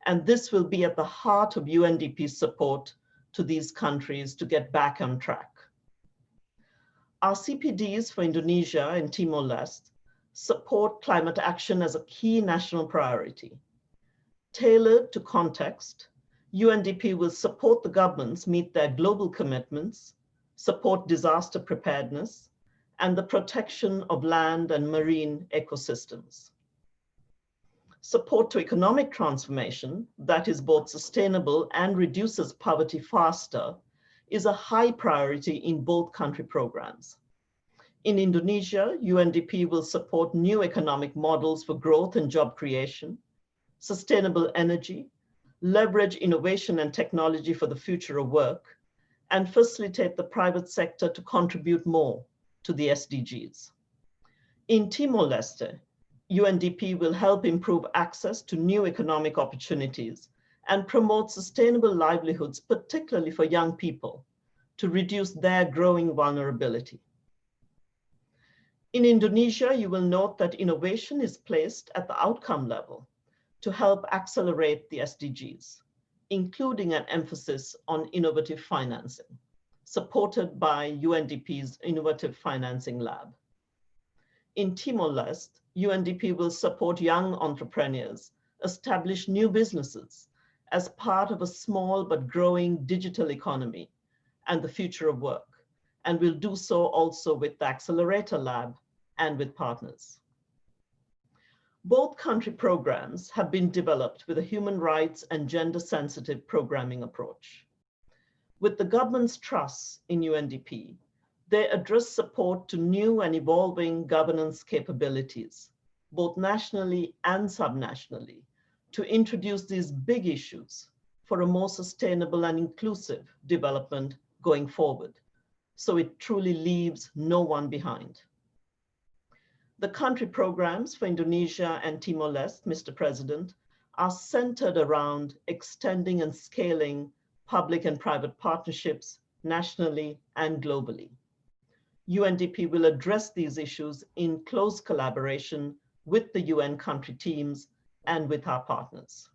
And this will be at the heart of UNDP's support to these countries to get back on track. Our CPDs for Indonesia and Timor-Leste support climate action as a key national priority. Tailored to context, UNDP will support the governments meet their global commitments, support disaster preparedness, and the protection of land and marine ecosystems. Support to economic transformation that is both sustainable and reduces poverty faster is a high priority in both country programs. In Indonesia, UNDP will support new economic models for growth and job creation, sustainable energy, leverage innovation and technology for the future of work, and facilitate the private sector to contribute more to the SDGs. In Timor-Leste, UNDP will help improve access to new economic opportunities and promote sustainable livelihoods, particularly for young people, to reduce their growing vulnerability. In Indonesia, you will note that innovation is placed at the outcome level to help accelerate the SDGs, including an emphasis on innovative financing, supported by UNDP's Innovative Financing Lab. In Timor-Leste, UNDP will support young entrepreneurs establish new businesses as part of a small but growing digital economy and the future of work, and will do so also with the Accelerator Lab and with partners. Both country programs have been developed with a human rights and gender-sensitive programming approach. With the government's trust in UNDP, they address support to new and evolving governance capabilities, both nationally and subnationally, to introduce these big issues for a more sustainable and inclusive development going forward, so it truly leaves no one behind. The country programs for Indonesia and Timor-Leste, Mr. President, are centered around extending and scaling public and private partnerships nationally and globally. UNDP will address these issues in close collaboration with the UN country teams and with our partners.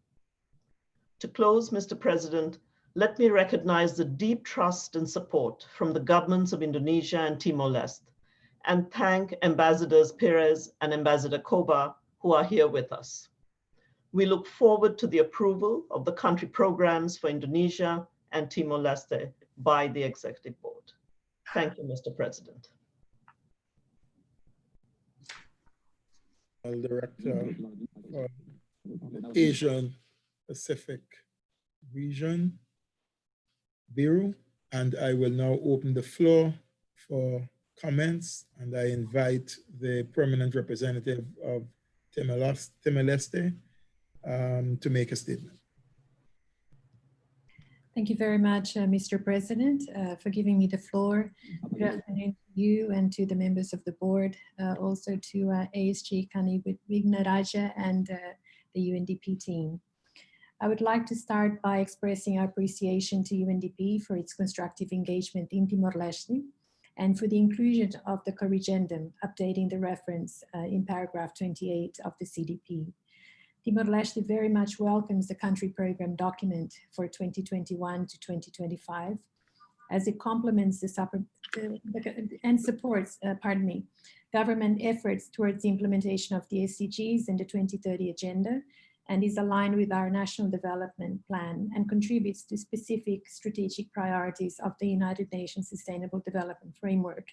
To close, Mr. President, let me recognize the deep trust and support from the governments of Indonesia and Timor-Leste, and thank Ambassadors Perez and Ambassador Koba, who are here with us. We look forward to the approval of the country programs for Indonesia and Timor-Leste by the Executive Board. Thank you, Mr. President. Director for the Asian Pacific Region Bureau, and I will now open the floor for comments, and I invite the permanent representative of Timor-Leste to make a statement. Thank you very much, Mr. President, for giving me the floor. Good afternoon to you and to the members of the board, also to ASG Kani Wignaraja and the UNDP team. I would like to start by expressing our appreciation to UNDP for its constructive engagement in Timor-Leste and for the inclusion of the corrigendum updating the reference in paragraph 28 of the CDP. Timor-Leste very much welcomes the country program document for 2021 to 2025 as it complements and supports government efforts towards the implementation of the SDGs and the 2030 agenda, and is aligned with our national development plan and contributes to specific strategic priorities of the United Nations Sustainable Development Framework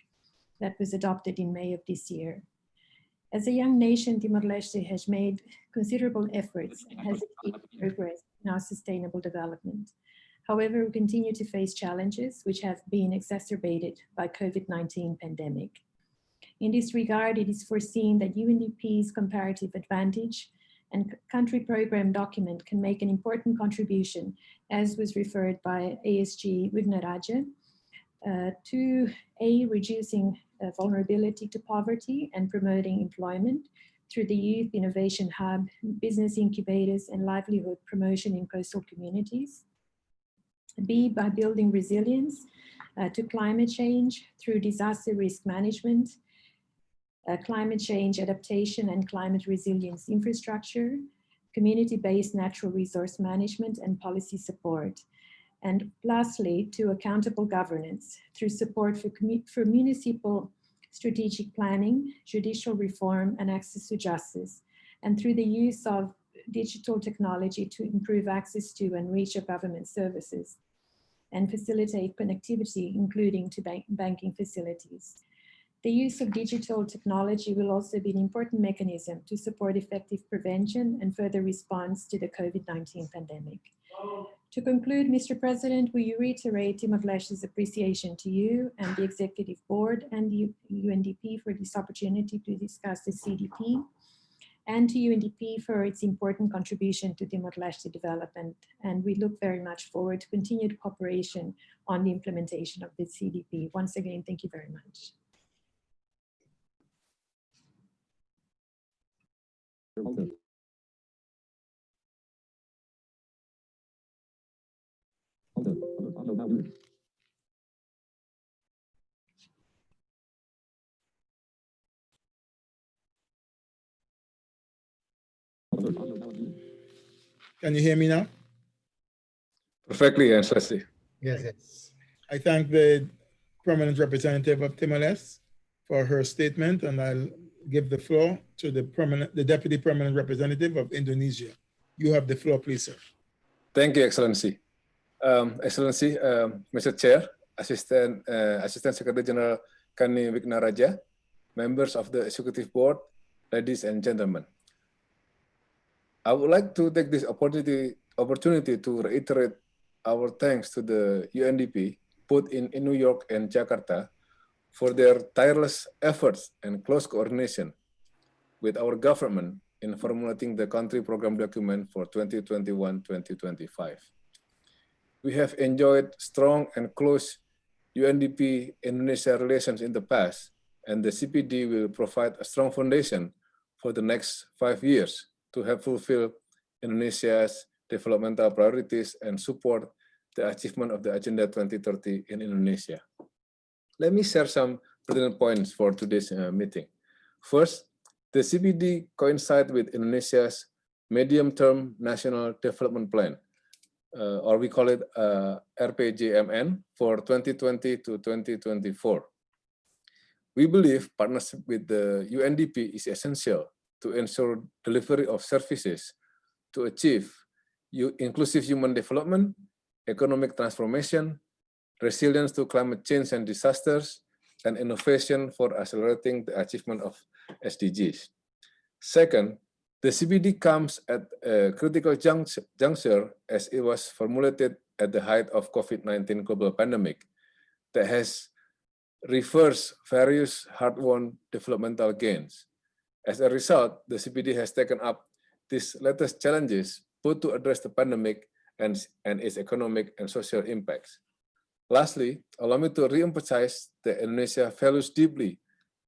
that was adopted in May of this year. As a young nation, Timor-Leste has made considerable efforts and has achieved progress in our sustainable development. However, we continue to face challenges which have been exacerbated by COVID-19 pandemic. In this regard, it is foreseen that UNDP's comparative advantage and country program document can make an important contribution, as was referred by ASG Wignaraja, to reducing vulnerability to poverty and promoting employment through the Youth Innovation Hub, business incubators, and livelihood promotion in coastal communities. B, by building resilience to climate change through disaster risk management, climate change adaptation and climate resilience infrastructure, community-based natural resource management and policy support. And lastly, to accountable governance through support for municipal strategic planning, judicial reform, and access to justice, and through the use of digital technology to improve access to and reach of government services and facilitate connectivity, including to banking facilities. The use of digital technology will also be an important mechanism to support effective prevention and further response to the COVID-19 pandemic. To conclude, Mr. President, we reiterate Timor-Leste's appreciation to you and the Executive Board and the UNDP for this opportunity to discuss the CDP, and to UNDP for its important contribution to Timor-Leste development. And we look very much forward to continued cooperation on the implementation of the CDP. Once again, thank you very much. Can you hear me now? Perfectly, yes, I see. Yes, yes. I thank the permanent representative of Timor-Leste for her statement, and I'll give the floor to the deputy permanent representative of Indonesia. You have the floor, please, sir. Thank you, Excellency. Excellency, Mr. Chair, Assistant Secretary General Kani Wignaraja, members of the Executive Board, ladies and gentlemen. I would like to take this opportunity to reiterate our thanks to the UNDP, both in New York and Jakarta, for their tireless efforts and close coordination with our government in formulating the country program document for 2021-2025. We have enjoyed strong and close UNDP-Indonesia relations in the past, and the CPD will provide a strong foundation for the next 5 years to help fulfill Indonesia's developmental priorities and support the achievement of the Agenda 2030 in Indonesia. Let me share some pertinent points for today's meeting. First, the CPD coincides with Indonesia's medium-term national development plan, or we call it RPJMN for 2020 to 2024. We believe partnership with the UNDP is essential to ensure delivery of services to achieve inclusive human development, economic transformation, resilience to climate change and disasters, and innovation for accelerating the achievement of SDGs. Second, the CPD comes at a critical juncture as it was formulated at the height of COVID-19 global pandemic that has reversed various hard-won developmental gains. As a result, the CPD has taken up these latest challenges both to address the pandemic and its economic and social impacts. Lastly, allow me to re-emphasize that Indonesia values deeply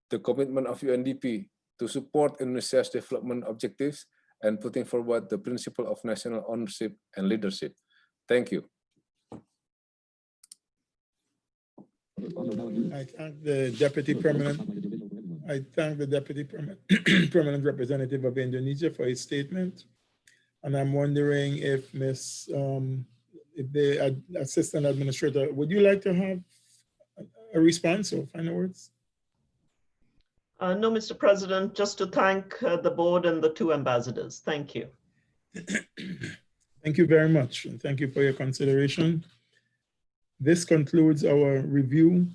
the commitment of UNDP to support Indonesia's development objectives and putting forward the principle of national ownership and leadership. Thank you. I thank the deputy permanent permanent representative of Indonesia for his statement. And I'm wondering if if the assistant administrator, would you like to have a response or final words? No, Mr. President, just to thank the board and the two ambassadors. Thank you. Thank you very much. And thank you for your consideration. This concludes our review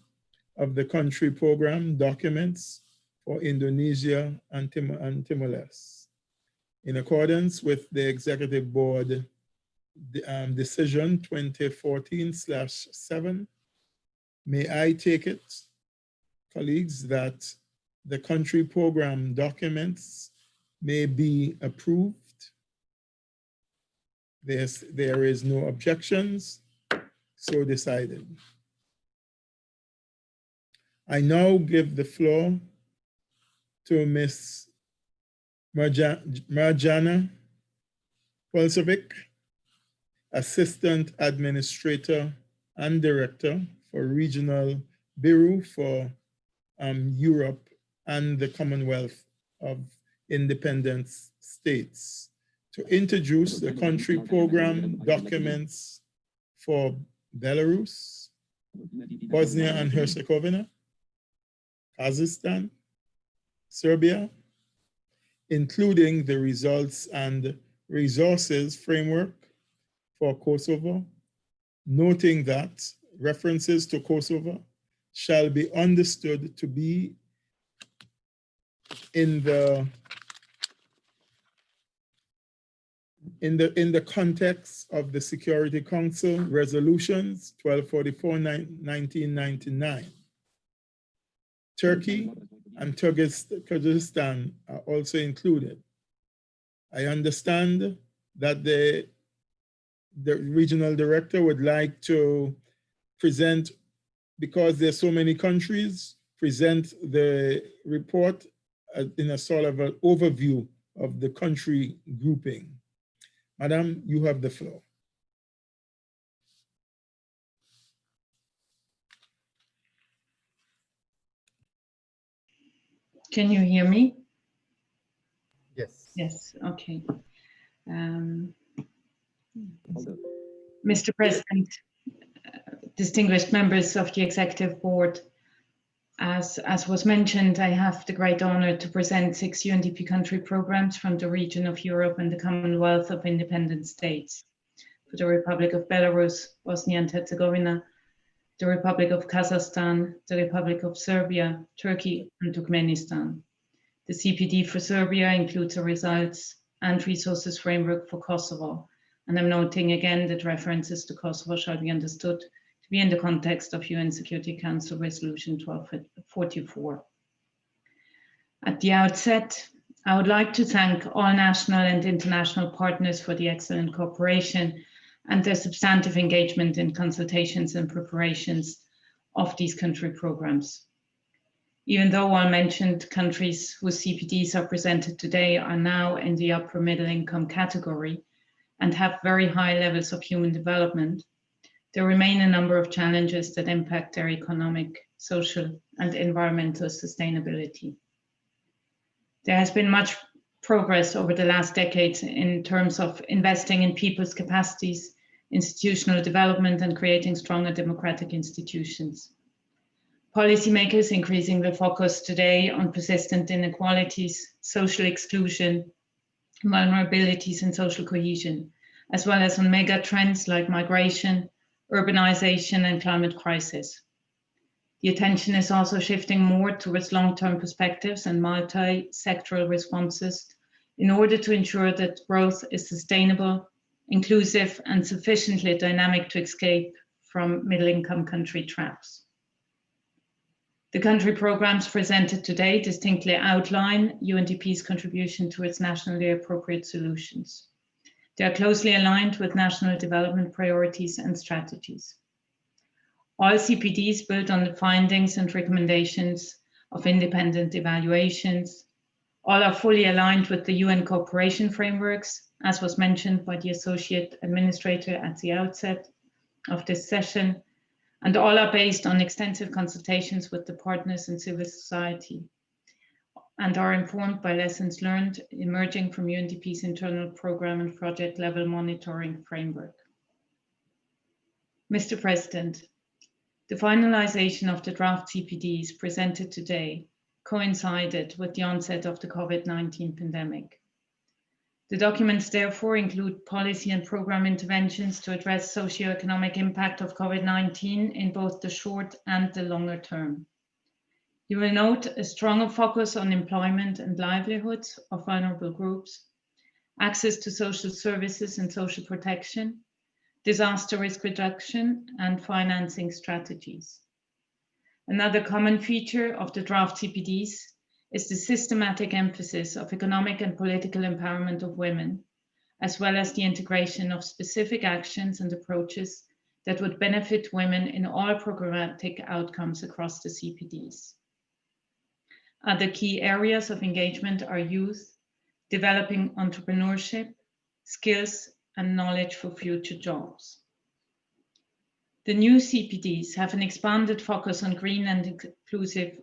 of the country program documents for Indonesia and Timor-Leste. In accordance with the Executive Board Decision 2014/7, may I take it, colleagues, that the country program documents may be approved? There is no objections, so decided. I now give the floor to Ms. Marjana Polsovic, Assistant Administrator and Director for Regional Bureau for Europe and the Commonwealth of Independent States, to introduce the country program documents for Belarus, Bosnia and Herzegovina, Kazakhstan, Serbia, including the results and resources framework for Kosovo, noting that references to Kosovo shall be understood to be in the context of the Security Council resolutions 1244/1999. Turkey and Kyrgyzstan are also included. I understand that the regional director would like to present, because there's so many countries, present the report in a sort of an overview of the country grouping. Madam, you have the floor. Can you hear me? Yes. Yes, okay. Mr. President, distinguished members of the Executive Board, as was mentioned, I have the great honor to present 6 UNDP country programs from the region of Europe and the Commonwealth of Independent States. For the Republic of Belarus, Bosnia and Herzegovina, the Republic of Kazakhstan, the Republic of Serbia, Turkey, and Turkmenistan. The CPD for Serbia includes a results and resources framework for Kosovo. And I'm noting again that references to Kosovo shall be understood to be in the context of UN Security Council Resolution 1244. At the outset, I would like to thank all national and international partners for the excellent cooperation and their substantive engagement in consultations and preparations of these country programs. Even though all mentioned countries whose CPDs are presented today are now in the upper middle income category and have very high levels of human development, there remain a number of challenges that impact their economic, social, and environmental sustainability. There has been much progress over the last decades in terms of investing in people's capacities, institutional development, and creating stronger democratic institutions. Policymakers increasingly focus today on persistent inequalities, social exclusion, vulnerabilities, and social cohesion, as well as on mega trends like migration, urbanization, and climate crisis. The attention is also shifting more towards long-term perspectives and multi-sectoral responses in order to ensure that growth is sustainable, inclusive, and sufficiently dynamic to escape from middle-income country traps. The country programs presented today distinctly outline UNDP's contribution towards nationally appropriate solutions. They are closely aligned with national development priorities and strategies. All CPDs build on the findings and recommendations of independent evaluations. All are fully aligned with the UN cooperation frameworks, as was mentioned by the Associate Administrator at the outset of this session, and all are based on extensive consultations with the partners in civil society and are informed by lessons learned emerging from UNDP's internal program and project level monitoring framework. Mr. President, the finalization of the draft CPDs presented today coincided with the onset of the COVID-19 pandemic. The documents therefore include policy and program interventions to address socioeconomic impact of COVID-19 in both the short and the longer term. You will note a stronger focus on employment and livelihoods of vulnerable groups, access to social services and social protection, disaster risk reduction, and financing strategies. Another common feature of the draft CPDs is the systematic emphasis of economic and political empowerment of women, as well as the integration of specific actions and approaches that would benefit women in all programmatic outcomes across the CPDs. Other key areas of engagement are youth, developing entrepreneurship, skills, and knowledge for future jobs. The new CPDs have an expanded focus on green and inclusive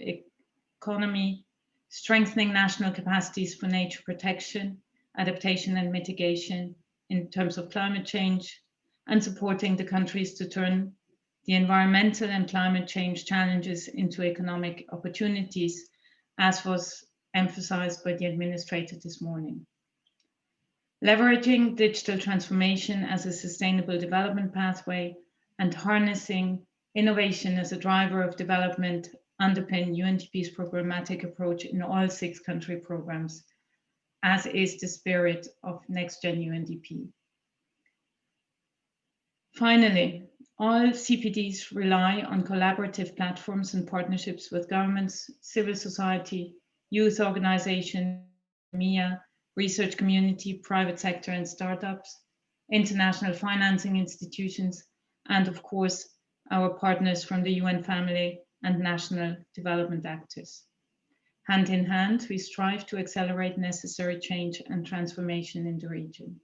economy, strengthening national capacities for nature protection, adaptation and mitigation in terms of climate change, and supporting the countries to turn the environmental and climate change challenges into economic opportunities, as was emphasized by the administrator this morning. Leveraging digital transformation as a sustainable development pathway and harnessing innovation as a driver of development underpin UNDP's programmatic approach in all 6 country programs, as is the spirit of Next Gen UNDP. Finally, all CPDs rely on collaborative platforms and partnerships with governments, civil society, youth organizations, MIA, research community, private sector and startups, international financing institutions, and of course, our partners from the UN family and national development actors. Hand in hand, we strive to accelerate necessary change and transformation in the region.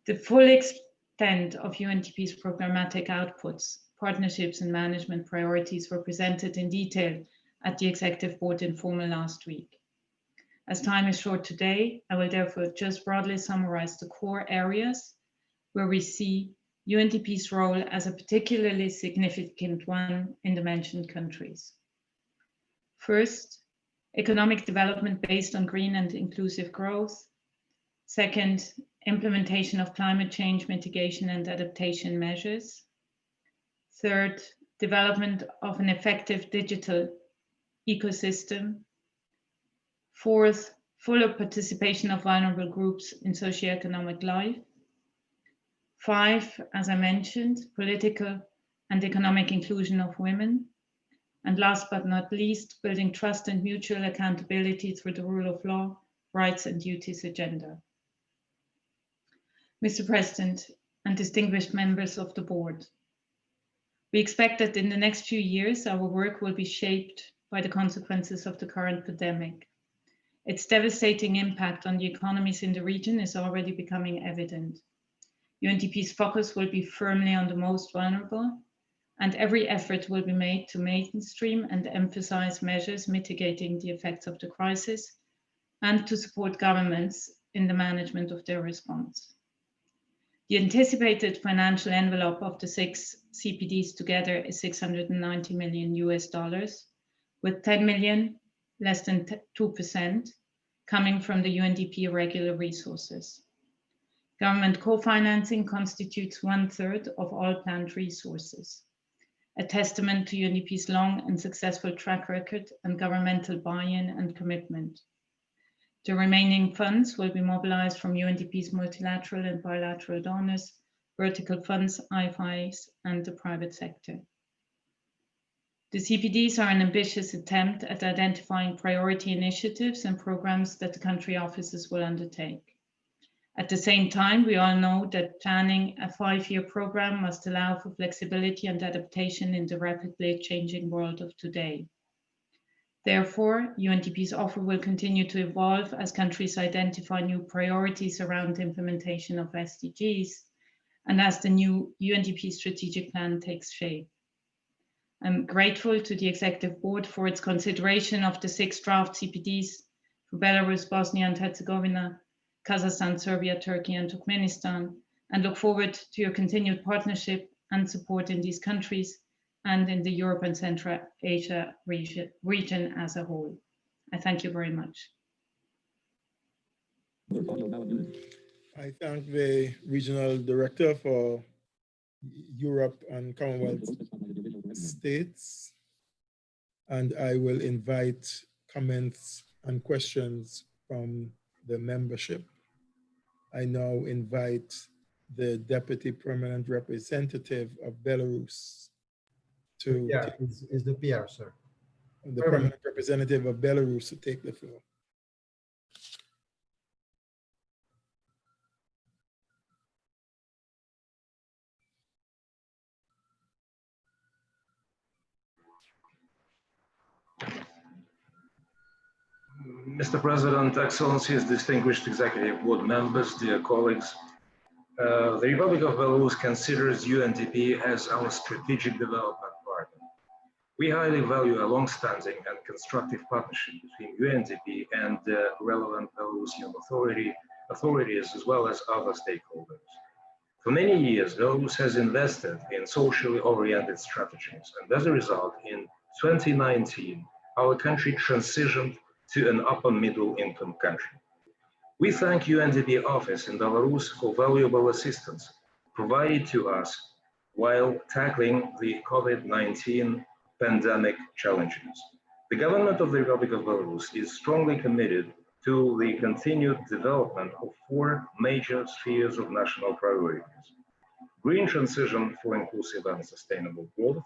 The full extent of UNDP's programmatic outputs, partnerships and management priorities were presented in detail at the Executive Board Informal last week. As time is short today, I will therefore just broadly summarize the core areas where we see UNDP's role as a particularly significant one in the mentioned countries. First, economic development based on green and inclusive growth. Second, implementation of climate change mitigation and adaptation measures. Third, development of an effective digital ecosystem. Fourth, fuller participation of vulnerable groups in socioeconomic life. 5, as I mentioned, political and economic inclusion of women. And last but not least, building trust and mutual accountability through the rule of law, rights and duties agenda. Mr. President and distinguished members of the board, we expect that in the next few years, our work will be shaped by the consequences of the current pandemic. Its devastating impact on the economies in the region is already becoming evident. UNDP's focus will be firmly on the most vulnerable, and every effort will be made to mainstream and emphasize measures mitigating the effects of the crisis and to support governments in the management of their response. The anticipated financial envelope of the 6 CPDs together is $690 million US, with 10 million, less than 2%, coming from the UNDP regular resources. Government co-financing constitutes 1/3 of all planned resources, a testament to UNDP's long and successful track record and governmental buy-in and commitment. The remaining funds will be mobilized from UNDP's multilateral and bilateral donors, vertical funds, IFIs, and the private sector. The CPDs are an ambitious attempt at identifying priority initiatives and programs that the country offices will undertake. At the same time, we all know that planning a 5-year program must allow for flexibility and adaptation in the rapidly changing world of today. Therefore, UNDP's offer will continue to evolve as countries identify new priorities around the implementation of SDGs and as the new UNDP strategic plan takes shape. I'm grateful to the Executive Board for its consideration of the 6 draft CPDs for Belarus, Bosnia and Herzegovina, Kazakhstan, Serbia, Turkey, and Turkmenistan, and look forward to your continued partnership and support in these countries and in the Europe and Central Asia region as a whole. I thank you very much. I thank the Regional Director for Europe and Commonwealth States, and I will invite comments and questions from the membership. I now invite the Deputy Permanent Representative of Belarus to is the PR, sir. The Permanent Representative of Belarus to take the floor. Mr. President, Excellencies, distinguished Executive Board members, dear colleagues, the Republic of Belarus considers UNDP as our strategic development partner. We highly value a long-standing and constructive partnership between UNDP and the relevant Belarusian authorities as well as other stakeholders. For many years, Belarus has invested in socially oriented strategies, and as a result, in 2019, our country transitioned to an upper middle income country. We thank UNDP office in Belarus for valuable assistance provided to us while tackling the COVID-19 pandemic challenges. The government of the Republic of Belarus is strongly committed to the continued development of 4 major spheres of national priorities: green transition for inclusive and sustainable growth,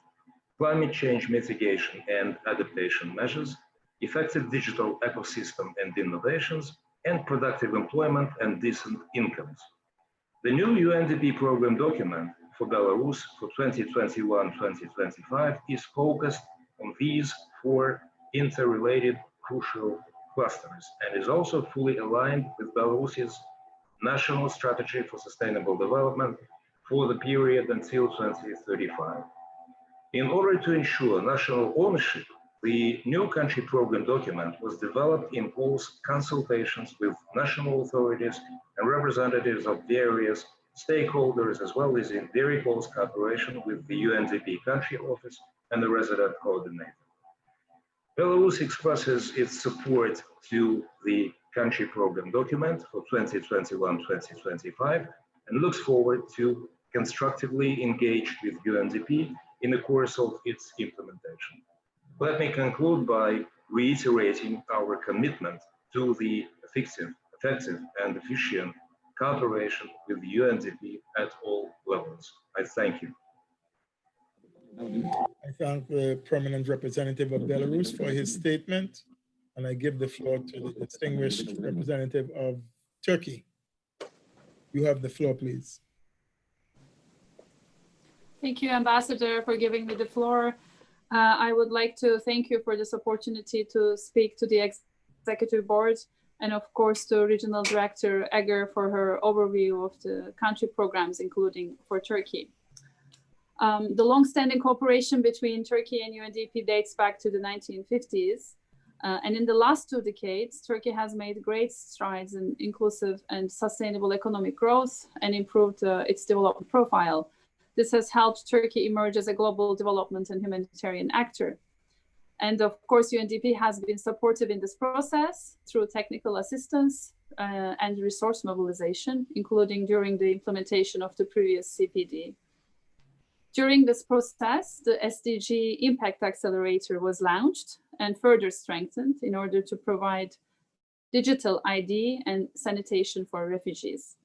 climate change mitigation and adaptation measures, effective digital ecosystem and innovations, and productive employment and decent incomes. The new UNDP program document for Belarus for 2021-2025 is focused on these 4 interrelated crucial clusters and is also fully aligned with Belarus's national strategy for sustainable development for the period until 2035. In order to ensure national ownership, the new country program document was developed in close consultations with national authorities and representatives of various stakeholders, as well as in very close cooperation with the UNDP country office and the resident coordinator. Belarus expresses its support to the country program document for 2021-2025 and looks forward to constructively engage with UNDP in the course of its implementation. Let me conclude by reiterating our commitment to the effective and efficient cooperation with the UNDP at all levels. I thank you. I thank the permanent representative of Belarus for his statement, and I give the floor to the distinguished representative of Turkey. You have the floor, please. Thank you, Ambassador, for giving me the floor. I would like to thank you for this opportunity to speak to the Executive Board, and of course to Regional Director Eger for her overview of the country programs, including for Turkey. The long-standing cooperation between Turkey and UNDP dates back to the 1950s. And in the last 2 decades, Turkey has made great strides in inclusive and sustainable economic growth and improved its development profile. This has helped Turkey emerge as a global development and humanitarian actor. And of course, UNDP has been supportive in this process through technical assistance and resource mobilization, including during the implementation of the previous CPD. During this process, the SDG Impact Accelerator was launched and further strengthened in order to provide digital ID and sanitation for refugees.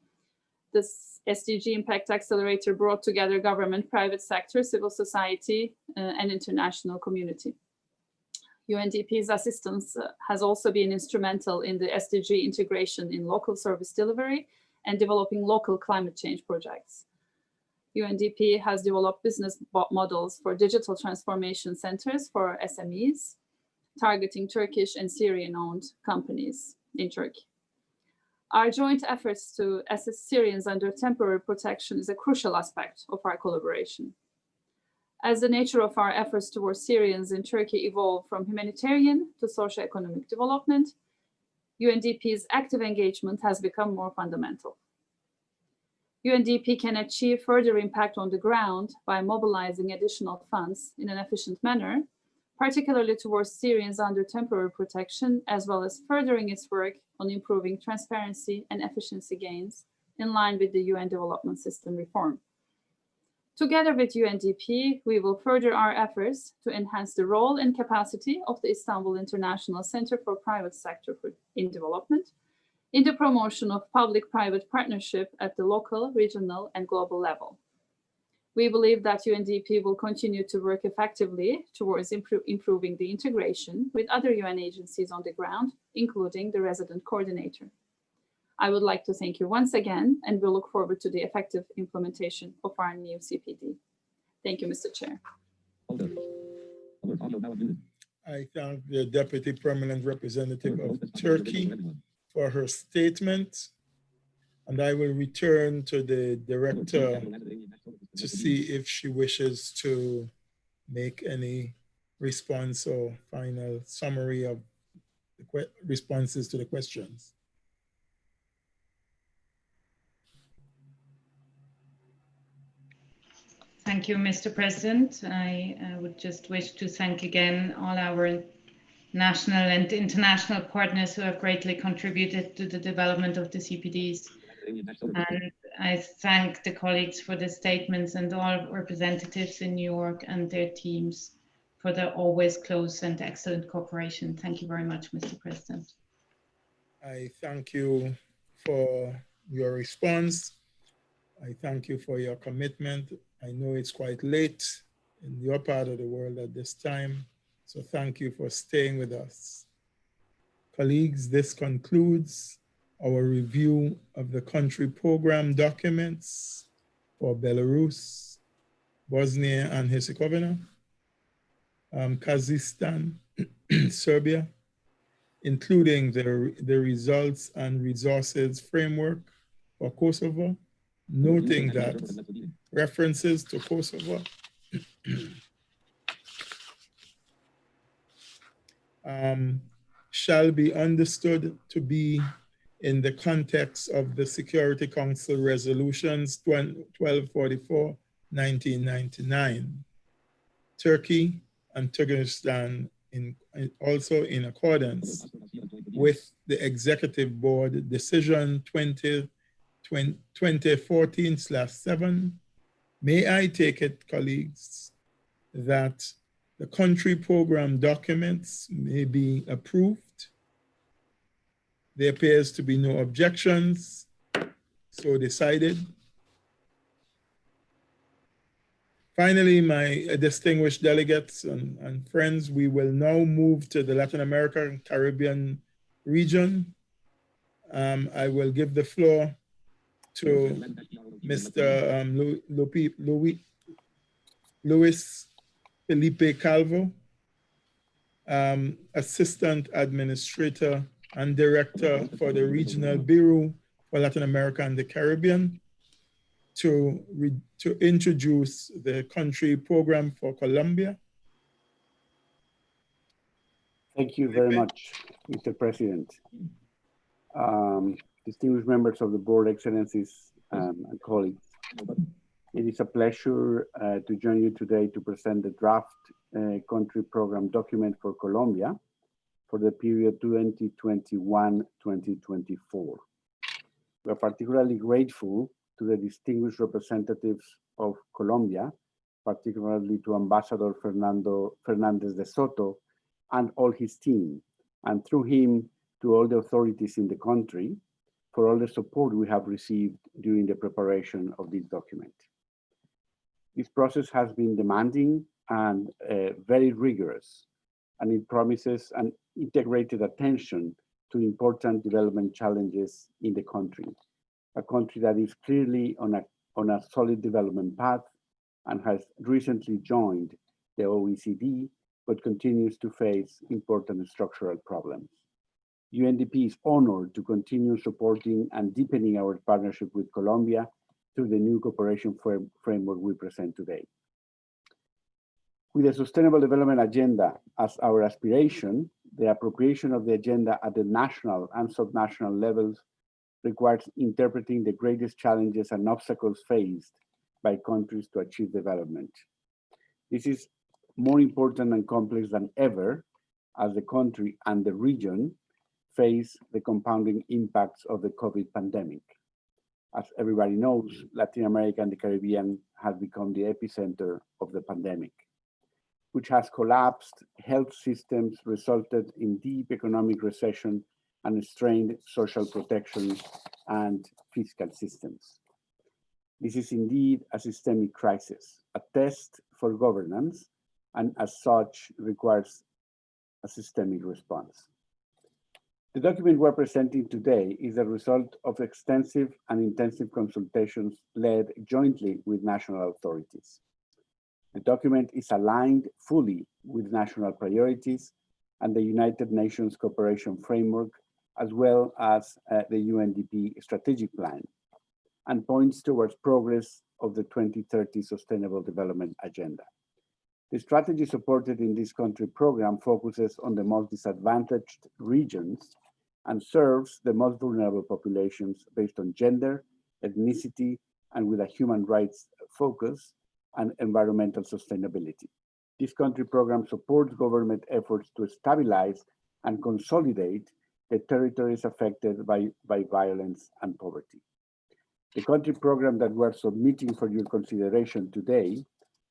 This SDG Impact Accelerator brought together government, private sector, civil society, and international community. UNDP's assistance has also been instrumental in the SDG integration in local service delivery and developing local climate change projects. UNDP has developed business models for digital transformation centers for SMEs, targeting Turkish and Syrian-owned companies in Turkey. Our joint efforts to assist Syrians under temporary protection is a crucial aspect of our collaboration. As the nature of our efforts towards Syrians in Turkey evolve from humanitarian to socio-economic development, UNDP's active engagement has become more fundamental. UNDP can achieve further impact on the ground by mobilizing additional funds in an efficient manner, particularly towards Syrians under temporary protection, as well as furthering its work on improving transparency and efficiency gains in line with the UN Development System reform. Together with UNDP, we will further our efforts to enhance the role and capacity of the Istanbul International Center for Private Sector in Development in the promotion of public-private partnership at the local, regional, and global level. We believe that UNDP will continue to work effectively towards improving the integration with other UN agencies on the ground, including the resident coordinator. I would like to thank you once again, and we look forward to the effective implementation of our new CPD. Thank you, Mr. Chair. I thank the Deputy Permanent Representative of Turkey for her statement, and I will return to the Director to see if she wishes to make any response or final summary of the responses to the questions. Thank you, Mr. President. I would just wish to thank again all our national and international partners who have greatly contributed to the development of the CPDs. And I thank the colleagues for the statements and all representatives in New York and their teams for their always close and excellent cooperation. Thank you very much, Mr. President. I thank you for your response. I thank you for your commitment. I know it's quite late in your part of the world at this time, so thank you for staying with us. Colleagues, this concludes our review of the country program documents for Belarus, Bosnia and Herzegovina, Kazakhstan, Serbia, including the results and resources framework for Kosovo, noting that references to Kosovo shall be understood to be in the context of the Security Council resolutions 1244, 1999. Turkey and Turkmenistan also in accordance with the Executive Board Decision 2014/7. May I take it, colleagues, that the country program documents may be approved? There appears to be no objections, so decided. Finally, my distinguished delegates and friends, we will now move to the Latin America and Caribbean region. I will give the floor to Mr. Luis Felipe Calvo, Assistant Administrator and Director for the Regional Bureau for Latin America and the Caribbean, to introduce the country program for Colombia. Thank you very much, Mr. President. Distinguished members of the board, excellencies, and colleagues. It is a pleasure to join you today to present the draft country program document for Colombia for the period 2021-2024. We are particularly grateful to the distinguished representatives of Colombia, particularly to Ambassador Fernandez de Soto and all his team, and through him to all the authorities in the country for all the support we have received during the preparation of this document. This process has been demanding and very rigorous, and it promises an integrated attention to important development challenges in the country, a country that is clearly on a solid development path and has recently joined the OECD, but continues to face important structural problems. UNDP is honored to continue supporting and deepening our partnership with Colombia through the new cooperation framework we present today. With the Sustainable Development Agenda as our aspiration, the appropriation of the agenda at the national and subnational levels requires interpreting the greatest challenges and obstacles faced by countries to achieve development. This is more important and complex than ever as the country and the region face the compounding impacts of the COVID pandemic. As everybody knows, Latin America and the Caribbean have become the epicenter of the pandemic, which has collapsed health systems, resulted in deep economic recession, and strained social protection and fiscal systems. This is indeed a systemic crisis, a test for governance, and as such requires a systemic response. The document we're presenting today is a result of extensive and intensive consultations led jointly with national authorities. The document is aligned fully with national priorities and the United Nations Cooperation Framework, as well as the UNDP strategic plan, and points towards progress of the 2030 Sustainable Development Agenda. The strategy supported in this country program focuses on the most disadvantaged regions and serves the most vulnerable populations based on gender, ethnicity, and with a human rights focus and environmental sustainability. This country program supports government efforts to stabilize and consolidate the territories affected by violence and poverty. The country program that we're submitting for your consideration today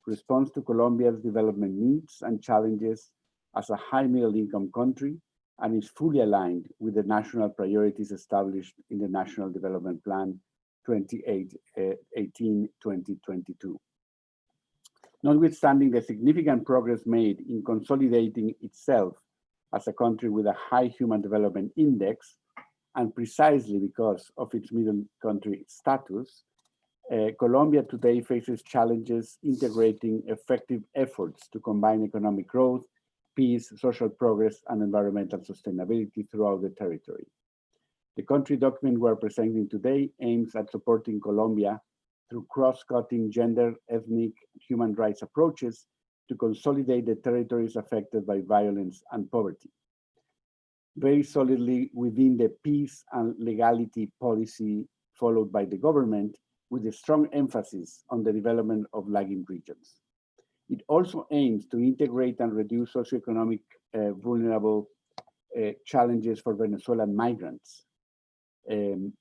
responds to Colombia's development needs and challenges as a high middle income country and is fully aligned with the national priorities established in the National Development Plan 2018-2022. Notwithstanding the significant progress made in consolidating itself as a country with a high human development index, and precisely because of its middle country status, Colombia today faces challenges integrating effective efforts to combine economic growth, peace, social progress, and environmental sustainability throughout the territory. The country document we're presenting today aims at supporting Colombia through cross-cutting gender, ethnic, human rights approaches to consolidate the territories affected by violence and poverty. very solidly within the peace and legality policy followed by the government, with a strong emphasis on the development of lagging regions. It also aims to integrate and reduce socioeconomic vulnerable challenges for Venezuelan migrants,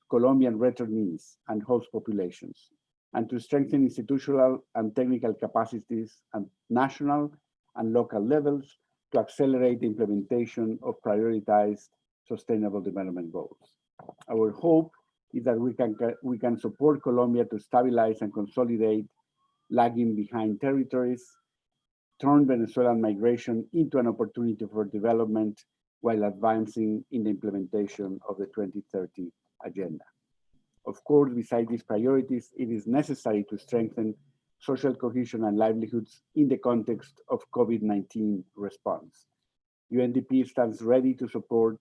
Colombian returnees, and host populations, and to strengthen institutional and technical capacities at national and local levels to accelerate the implementation of prioritized sustainable development goals. Our hope is that we can support Colombia to stabilize and consolidate lagging behind territories, turn Venezuelan migration into an opportunity for development while advancing in the implementation of the 2030 agenda. Of course, besides these priorities, it is necessary to strengthen social cohesion and livelihoods in the context of COVID-19 response. UNDP stands ready to support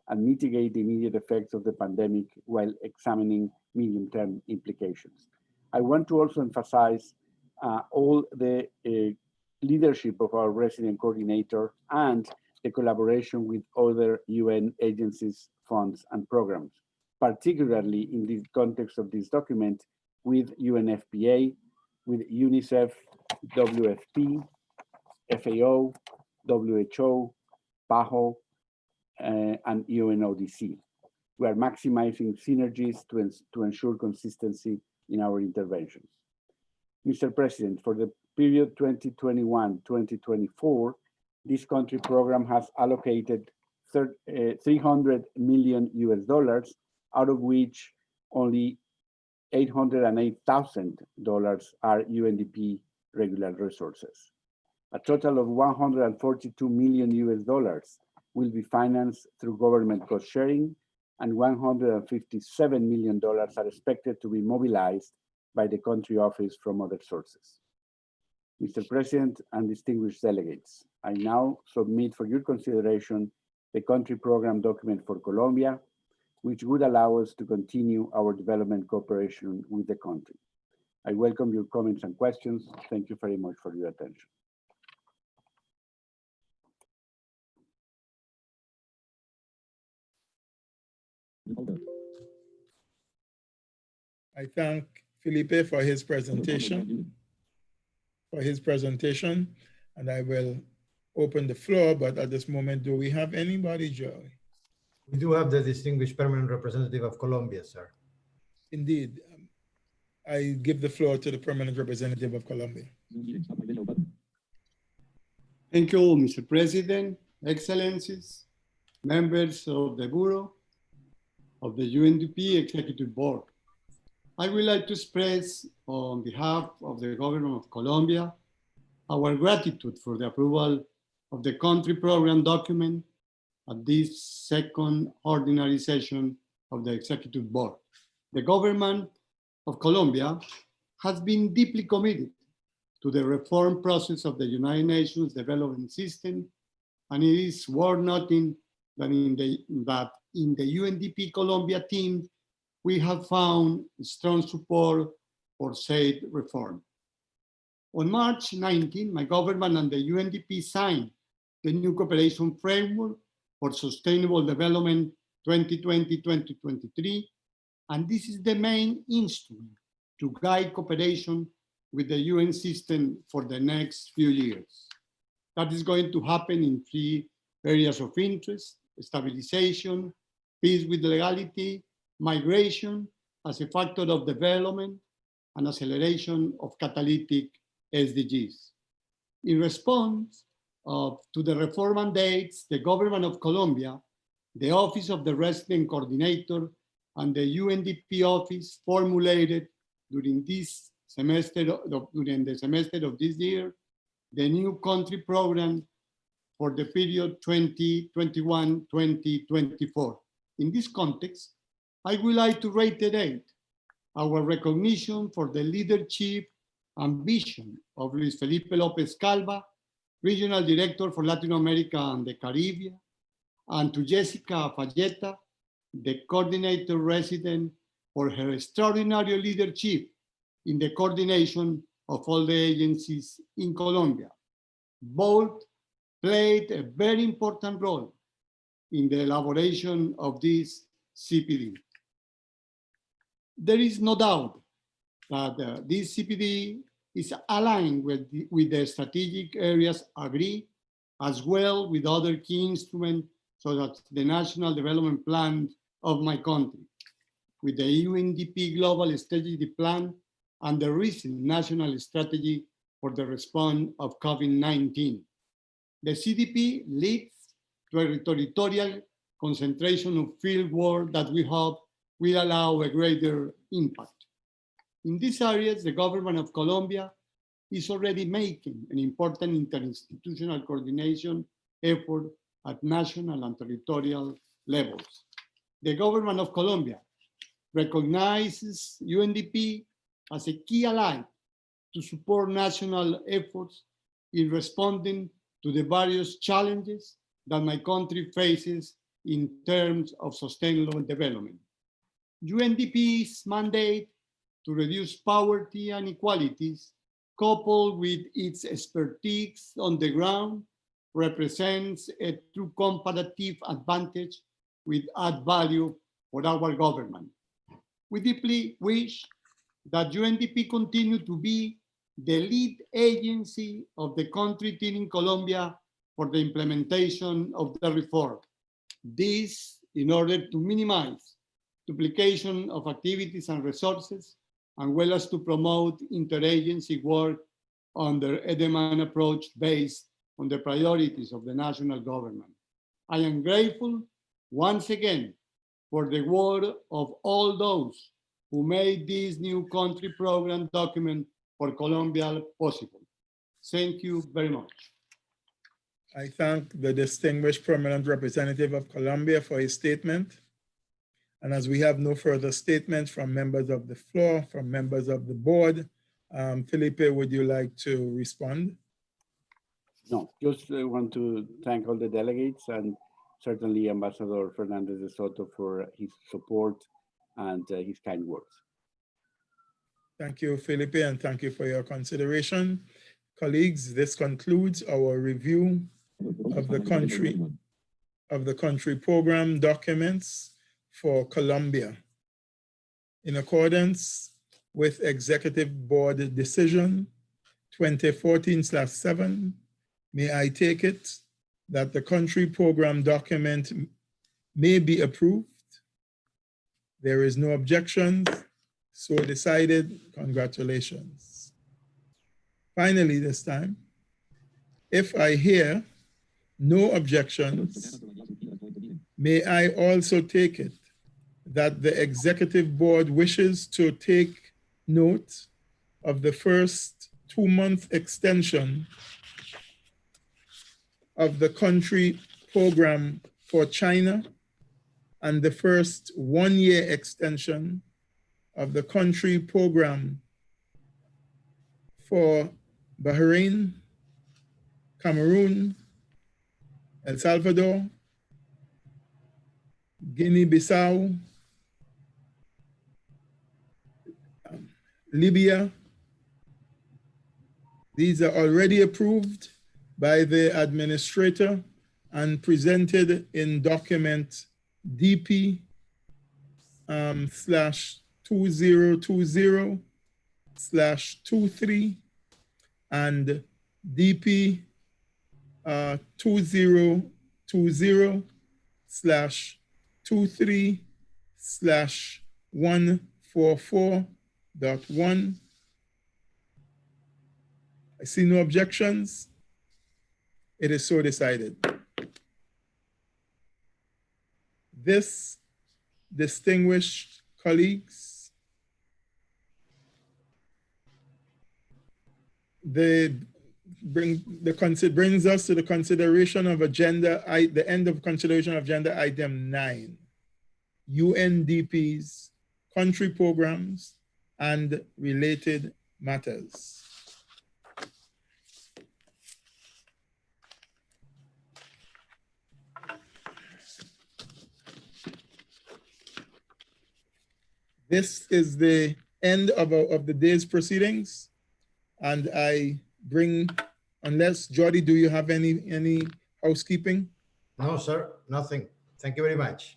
and mitigate the immediate effects of the pandemic while examining medium-term implications. I want to also emphasize all the leadership of our resident coordinator and the collaboration with other UN agencies, funds, and programs, particularly in the context of this document with UNFPA, with UNICEF, WFP, FAO, WHO, PAHO, and UNODC. We are maximizing synergies to ensure consistency in our interventions. Mr. President, for the period 2021-2024, this country program has allocated $300 million US, out of which only $808,000 are UNDP regular resources. A total of $142 million US will be financed through government cost sharing, and $157 million are expected to be mobilized by the country office from other sources. Mr. President and distinguished delegates, I now submit for your consideration the country program document for Colombia, which would allow us to continue our development cooperation with the country. I welcome your comments and questions. Thank you very much for your attention. I thank Felipe for his presentation. And I will open the floor, but at this moment, do we have anybody, Joey? We do have the distinguished permanent representative of Colombia, sir. Indeed. I give the floor to the permanent representative of Colombia. Thank you, Mr. President, Excellencies, members of the Bureau, of the UNDP Executive Board. I would like to express on behalf of the government of Colombia our gratitude for the approval of the country program document at this second ordinary session of the Executive Board. The government of Colombia has been deeply committed to the reform process of the United Nations Development System, and it is worth noting that in the UNDP Colombia team, we have found strong support for said reform. On March 19, my government and the UNDP signed the new cooperation framework for sustainable development 2020-2023, and this is the main instrument to guide cooperation with the UN system for the next few years. That is going to happen in 3 areas of interest: stabilization, peace with legality, migration as a factor of development, and acceleration of catalytic SDGs. In response to the reform mandates, the government of Colombia, the Office of the Resident Coordinator, and the UNDP office formulated during this semester, during the semester of this year, the new country program for the period 2021-2024. In this context, I would like to reiterate our recognition for the leadership and vision of Luis Felipe López Calva, Regional Director for Latin America and the Caribbean, and to Jessica Falletta, the Coordinator Resident, for her extraordinary leadership in the coordination of all the agencies in Colombia. Both played a very important role in the elaboration of this CPD. There is no doubt that this CPD is aligned with the strategic areas agreed, as well with other key instruments, so that the National Development Plan of my country, with the UNDP Global Strategy Plan and the recent National Strategy for the Response of COVID-19. The CDP leads to a territorial concentration of field work that we hope will allow a greater impact. In these areas, the government of Colombia is already making an important interinstitutional coordination effort at national and territorial levels. The government of Colombia recognizes UNDP as a key ally to support national efforts in responding to the various challenges that my country faces in terms of sustainable development. UNDP's mandate to reduce poverty and inequalities, coupled with its expertise on the ground, represents a true competitive advantage with add value for our government. We deeply wish that UNDP continue to be the lead agency of the country team in Colombia for the implementation of the reform. This in order to minimize duplication of activities and resources, as well as to promote interagency work under a demand approach based on the priorities of the national government. I am grateful once again for the work of all those who made this new country program document for Colombia possible. Thank you very much. I thank the distinguished permanent representative of Colombia for his statement. And as we have no further statements from members of the floor, from members of the board, Felipe, would you like to respond? No, just want to thank all the delegates and certainly Ambassador Fernandez de Soto for his support and his kind words. Thank you, Felipe, and thank you for your consideration. Colleagues, this concludes our review of the country program documents for Colombia. In accordance with Executive Board Decision 2014/7, may I take it that the country program document may be approved? There is no objections, so decided. Congratulations. Finally, this time, if I hear no objections, may I also take it that the Executive Board wishes to take note of the first 2-month extension of the country program for China and the first 1-year extension of the country program for Bahrain, Cameroon, El Salvador, Guinea-Bissau, Libya. These are already approved by the administrator and presented in document DP/2020/23 and DP 2020/23/144.1. I see no objections. It is so decided. This, distinguished colleagues, brings us to the consideration of the end of consideration of agenda item 9, UNDP's country programs and related matters. This is the end of the day's proceedings, and I bring, unless Jordi, do you have any housekeeping? No, sir, nothing. Thank you very much.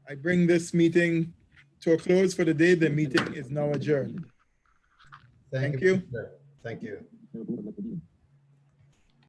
I bring this meeting to a close for the day. The meeting is now adjourned. Thank you. Thank you.